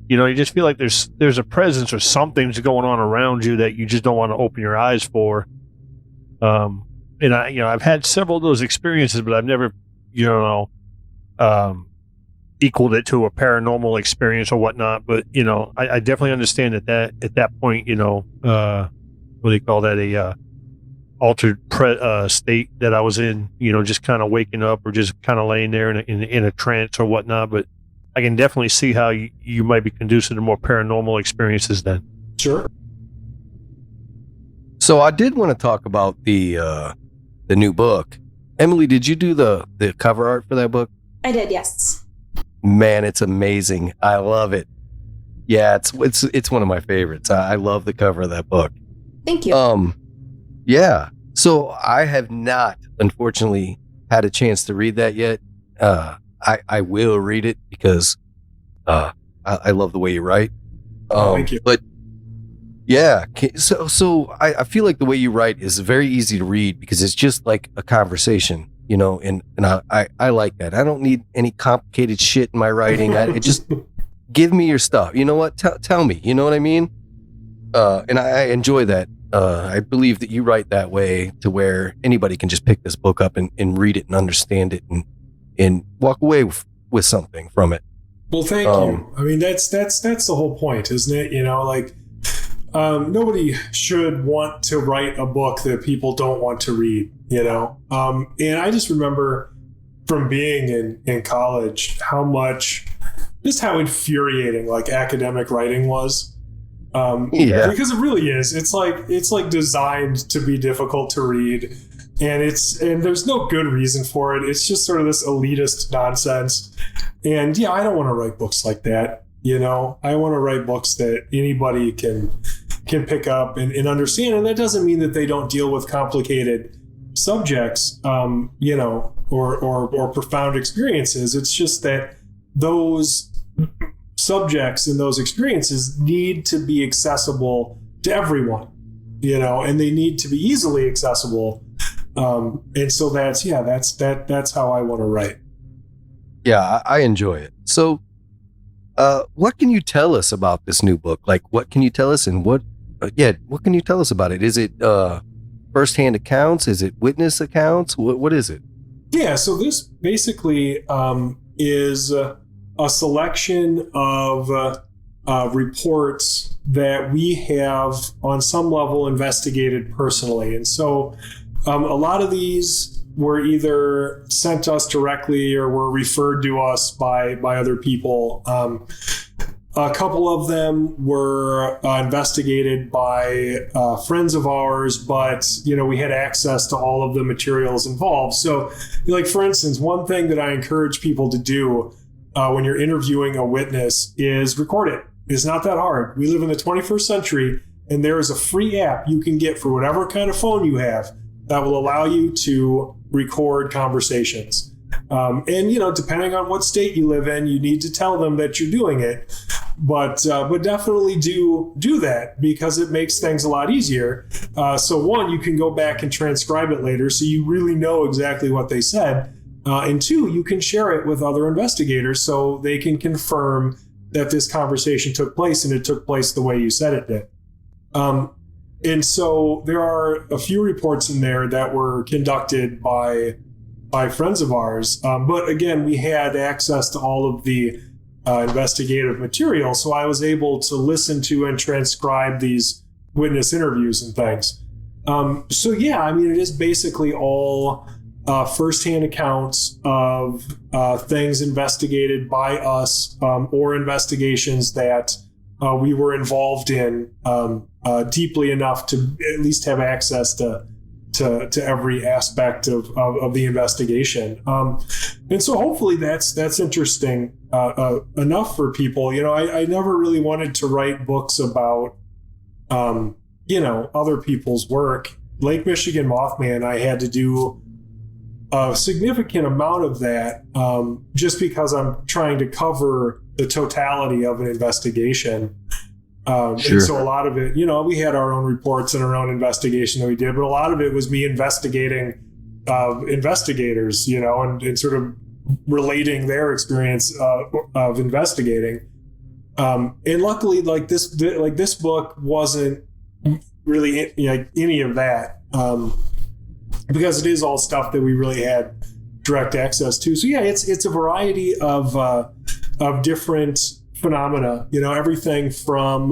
you just feel like there's a presence or something's going on around you that you just don't want to open your eyes for. And I've had several of those experiences, but I've never, equaled it to a paranormal experience or whatnot. But I definitely understand that at that point, what do you call that, a altered state that I was in, just kind of waking up or just kind of laying there in a trance or whatnot. But I can definitely see how you might be conducive to more paranormal experiences then.
Sure.
So I did want to talk about the new book, Emily, did you do the cover art for that book?
I did, yes.
Man, it's amazing. I love it. Yeah, it's one of my favorites. I love the cover of that book.
Thank you.
Yeah. So I have not, unfortunately, had a chance to read that yet. I will read it because I love the way you write.
Thank you.
But yeah, so I feel like the way you write is very easy to read because it's just like a conversation, you know, and I like that. I don't need any complicated shit in my writing. It just give me your stuff. You know what? Tell me. You know what I mean? And I enjoy that. I believe that you write that way to where anybody can just pick this book up and read it and understand it and walk away with something from it.
Well, thank you. I mean, that's the whole point, isn't it? You know, like nobody should want to write a book that people don't want to read, you know? And I just remember from being in college how infuriating like academic writing was. Because it really is. It's like designed to be difficult to read, and there's no good reason for it. It's just sort of this elitist nonsense. And yeah, I don't want to write books like that. You know, I want to write books that anybody can pick up and understand. And that doesn't mean that they don't deal with complicated subjects, you know, or profound experiences. It's just that those subjects and those experiences need to be accessible to everyone, you know, and they need to be easily accessible. And so that's how I want to write.
Yeah, I enjoy it. So, what can you tell us about this new book? Like, what can you tell us, and what can you tell us about it? Is it firsthand accounts? Is it witness accounts? What is it?
Yeah, so this basically is a selection of reports that we have on some level investigated personally. And so a lot of these were either sent to us directly or were referred to us by other people. A couple of them were investigated by friends of ours, but you know, we had access to all of the materials involved. So like, for instance, one thing that I encourage people to do when you're interviewing a witness is record it. It's not that hard. We live in the 21st century, and there is a free app you can get for whatever kind of phone you have that will allow you to record conversations. And, you know, depending on what state you live in, you need to tell them that you're doing it. But definitely do that because it makes things a lot easier. So one, you can go back and transcribe it later so you really know exactly what they said. And two, you can share it with other investigators so they can confirm that this conversation took place and it took place the way you said it did. And so there are a few reports in there that were conducted by friends of ours. But again, we had access to all of the investigative material. So I was able to listen to and transcribe these witness interviews and things. So yeah, I mean, it is basically all firsthand accounts of things investigated by us or investigations that we were involved in deeply enough to at least have access to every aspect of the investigation. And so hopefully that's interesting enough for people. You know, I never really wanted to write books about, you know, other people's work. Lake Michigan Mothman, I had to do a significant amount of that just because I'm trying to cover the totality of an investigation. Sure. And so a lot of it, you know, we had our own reports and our own investigation that we did, but a lot of it was me investigating investigators, you know, and sort of relating their experience of investigating. And luckily, like this book wasn't really like any of that. Because it is all stuff that we really had direct access to. So yeah, it's a variety of different phenomena. You know, everything from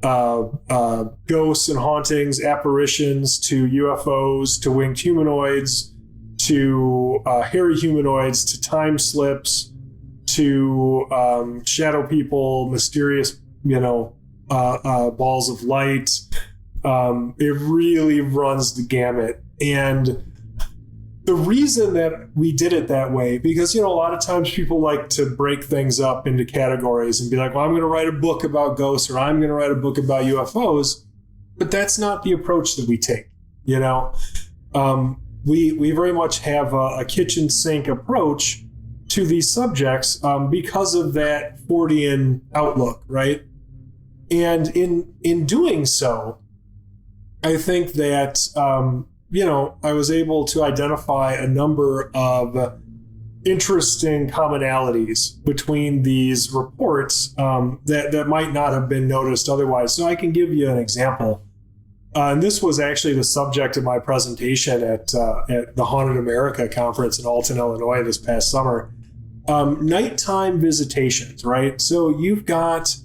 ghosts and hauntings, apparitions, to UFOs, to winged humanoids, to hairy humanoids, to time slips, to shadow people, mysterious, you know, balls of light. It really runs the gamut. And the reason that we did it that way, because, a lot of times people like to break things up into categories and be like, well, I'm going to write a book about ghosts, or I'm going to write a book about UFOs. But that's not the approach that we take. We very much have a kitchen sink approach to these subjects because of that Fortean outlook, right? And in doing so, I think that I was able to identify a number of interesting commonalities between these reports that might not have been noticed otherwise. So I can give you an example. And this was actually the subject of my presentation at the Haunted America conference in Alton, Illinois this past summer. Nighttime visitations, right? So you've got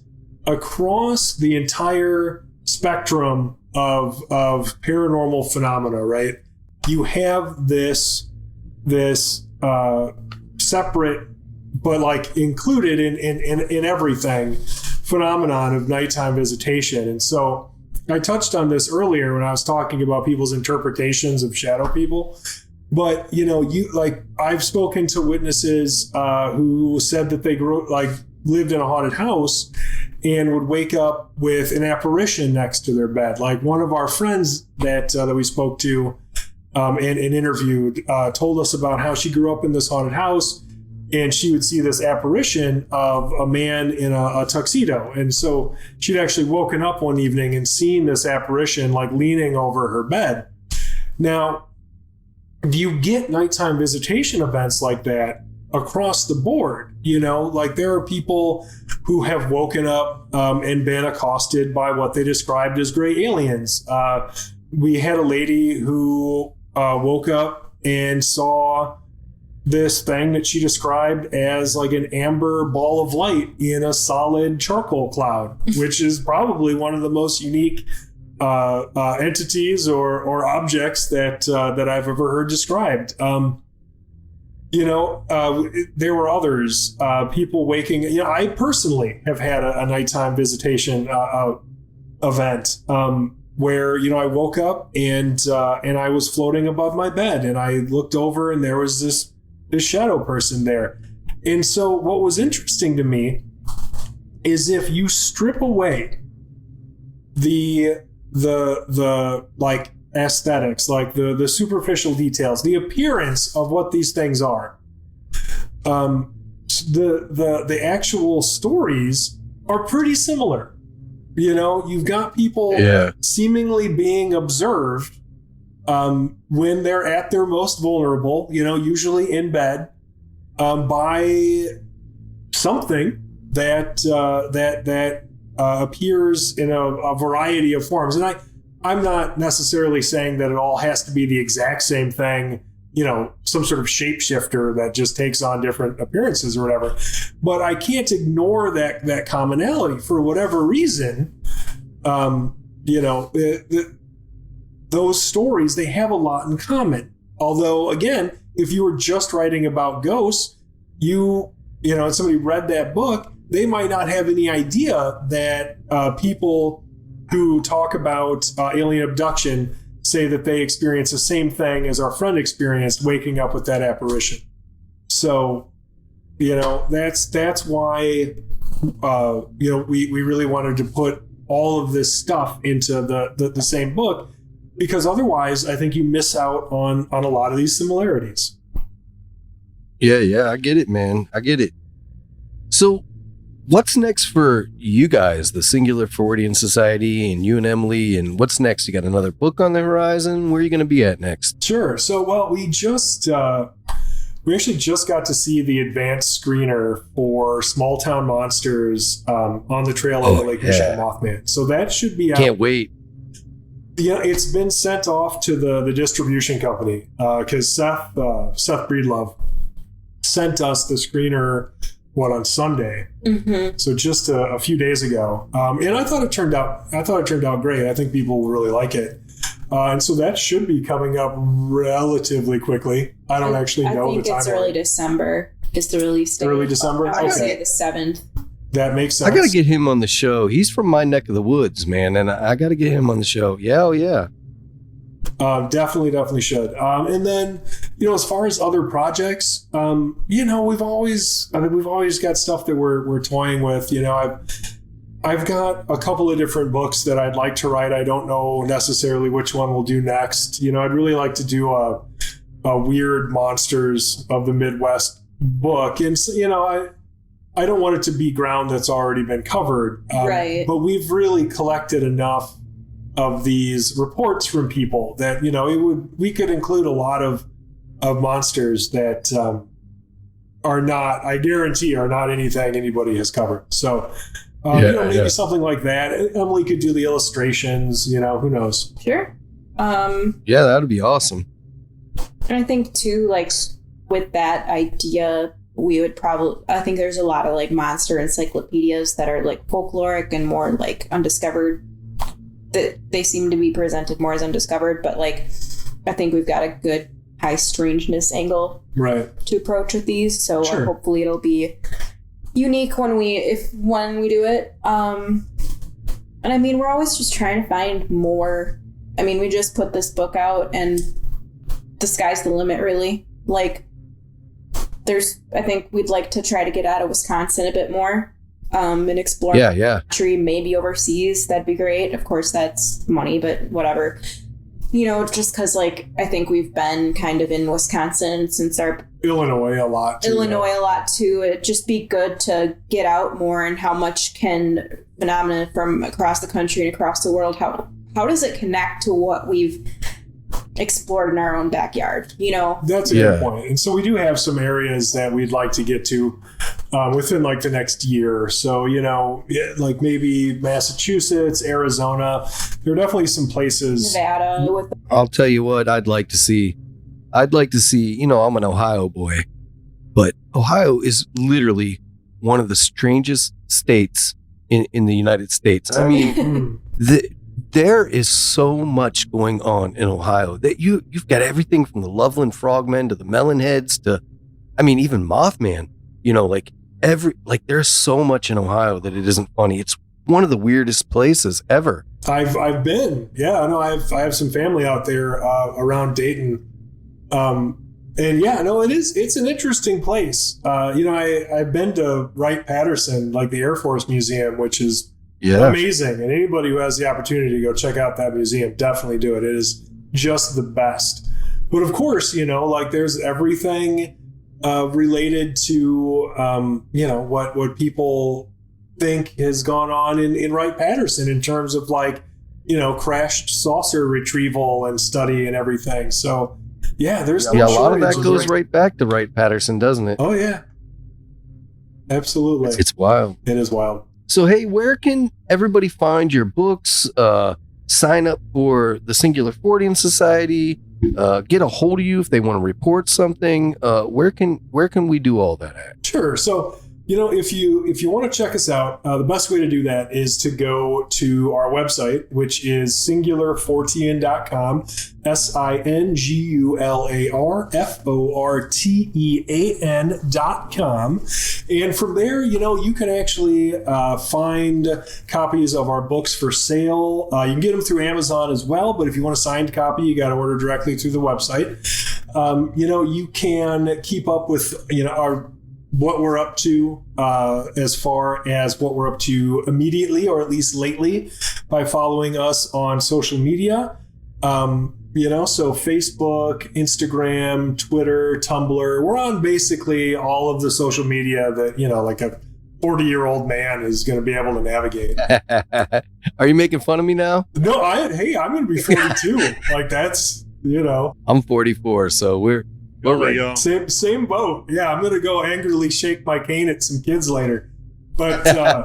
across the entire spectrum of paranormal phenomena, right? You have this separate, but like included in everything, phenomenon of nighttime visitation. And so I touched on this earlier when I was talking about people's interpretations of shadow people. But, I've spoken to witnesses who said that they lived in a haunted house and would wake up with an apparition next to their bed. Like one of our friends that we spoke to and interviewed told us about how she grew up in this haunted house, and she would see this apparition of a man in a tuxedo. And so she'd actually woken up one evening and seen this apparition leaning over her bed. Now, you get nighttime visitation events like that across the board. There are people who have woken up and been accosted by what they described as gray aliens. We had a lady who woke up and saw this thing that she described as an amber ball of light in a solid charcoal cloud, which is probably one of the most unique entities or objects that I've ever heard described. There were others, people waking. I personally have had a nighttime visitation event where I woke up and I was floating above my bed, and I looked over and there was this shadow person there. And so what was interesting to me is if you strip away the aesthetics, the superficial details, the appearance of what these things are, the actual stories are pretty similar. You've got people seemingly being observed when they're at their most vulnerable, usually in bed, by something that appears in a variety of forms. And I'm not necessarily saying that it all has to be the exact same thing, some sort of shapeshifter that just takes on different appearances or whatever. But I can't ignore that commonality for whatever reason. Those stories, they have a lot in common. Although, again, if you were just writing about ghosts, and somebody read that book, they might not have any idea that people who talk about alien abduction say that they experience the same thing as our friend experienced waking up with that apparition. So, that's why, we really wanted to put all of this stuff into the same book, because otherwise I think you miss out on a lot of these similarities.
Yeah, I get it, man. I get it. So what's next for you guys, the Singular Fortean Society, and you and Emily, and what's next? You got another book on the horizon? Where are you going to be at next?
Sure. So, well, we actually just got to see the advanced screener for Small Town Monsters on the trail of the Lake Chicago Mothman. So that should be out.
Can't wait.
Yeah, it's been sent off to the distribution company because Seth Breedlove sent us the screener on Sunday. Mm-hmm. So just a few days ago, and I thought it turned out great. I think people will really like it, and so that should be coming up relatively quickly. I don't actually know the timeline.
I think it's early December is the release date.
Early December.
I would say the 7th.
That makes sense.
I got to get him on the show. He's from my neck of the woods, man, and I got to get him on the show. Yeah, oh yeah.
Definitely should. And then as far as other projects, we've always got stuff that we're toying with. I've got a couple of different books that I'd like to write. I don't know necessarily which one we'll do next. I'd really like to do a weird monsters of the Midwest book. And, I don't want it to be ground that's already been covered.
Right.
But we've really collected enough of these reports from people that, we could include a lot of monsters that are not, I guarantee, are not anything anybody has covered. So, maybe something like that. Emily could do the illustrations, who knows?
Sure.
Yeah, that'd be awesome.
And I think too, like with that idea, we would I think there's a lot of like monster encyclopedias that are like folkloric and more like undiscovered. That they seem to be presented more as undiscovered, but like I think we've got a good high strangeness angle to approach with these. So hopefully it'll be unique when we do it. And I mean, we're always just trying to find more. I mean, we just put this book out and the sky's the limit, really. Like, I think we'd like to try to get out of Wisconsin a bit more and explore country, maybe overseas. That'd be great. Of course, that's money, but whatever. Just because, like, I think we've been kind of in Wisconsin since our...
Illinois a lot, too.
It'd just be good to get out more, and how much can phenomena from across the country and across the world, how does it connect to what we've explored in our own backyard?
That's a good point. And so we do have some areas that we'd like to get to within like the next year. So, like maybe Massachusetts, Arizona. There are definitely some places.
Nevada.
I'll tell you what I'd like to see. I'm an Ohio boy, but Ohio is literally one of the strangest states in the United States. I mean, there is so much going on in Ohio that you've got everything from the Loveland Frogmen to the Melonheads to, I mean, even Mothman. There's so much in Ohio that it isn't funny. It's one of the weirdest places ever.
I've been, I have some family out there around Dayton, it's an interesting place. I've been to Wright-Patterson, like the Air Force Museum, which is amazing. And anybody who has the opportunity to go check out that museum, definitely do it. It is just the best. But of course, there's everything related to, what people think has gone on in Wright-Patterson in terms of crashed saucer retrieval and study and everything. So, there's
a lot of that goes right back to Wright-Patterson, doesn't it?
Oh, yeah. Absolutely.
It's wild.
It is wild.
So, hey, where can everybody find your books, sign up for the Singular Fortean Society, get a hold of you if they want to report something? Where can we do all that at?
Sure. So, if you want to check us out, the best way to do that is to go to our website, which is singularfortean.com, SINGULARFORTEAN.com. And from there, you can actually find copies of our books for sale. You can get them through Amazon as well, but if you want a signed copy, you got to order directly through the website. You can keep up with, what we're up to as far as what we're up to immediately, or at least lately, by following us on social media. So Facebook, Instagram, Twitter, Tumblr. We're on basically all of the social media that, like a 40-year-old man is going to be able to navigate.
Are you making fun of me now?
No, I'm going to be 42. That's,
I'm 44, so we're right.
Same boat. Yeah, I'm gonna go angrily shake my cane at some kids later. But so all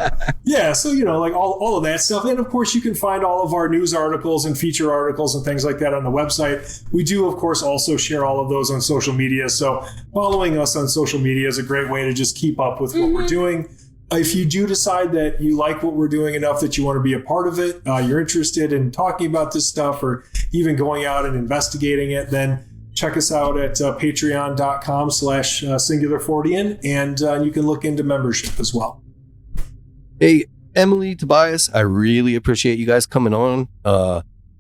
of that stuff. And of course you can find all of our news articles and feature articles and things like that on the website. We do of course also share all of those on social media. So following us on social media is a great way to just keep up with what we're doing. If you do decide that you like what we're doing enough that you want to be a part of it, you're interested in talking about this stuff or even going out and investigating it, then check us out at patreon.com/singularfortean, and you can look into membership as well.
Hey, Emily, Tobias, I really appreciate you guys coming on.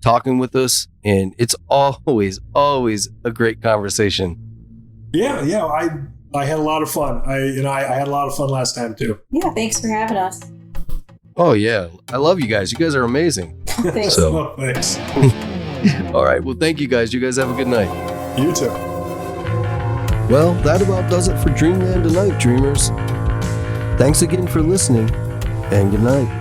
talking with us, and it's always a great conversation.
Yeah, I had a lot of fun. I had a lot of fun last time too.
Yeah, thanks for having us.
Oh yeah, I love you guys. You guys are amazing.
Thanks.
Oh, thanks.
All right, well, thank you guys. You guys have a good night.
You too.
Well, that about does it for Dreamland tonight, dreamers. Thanks again for listening, and good night.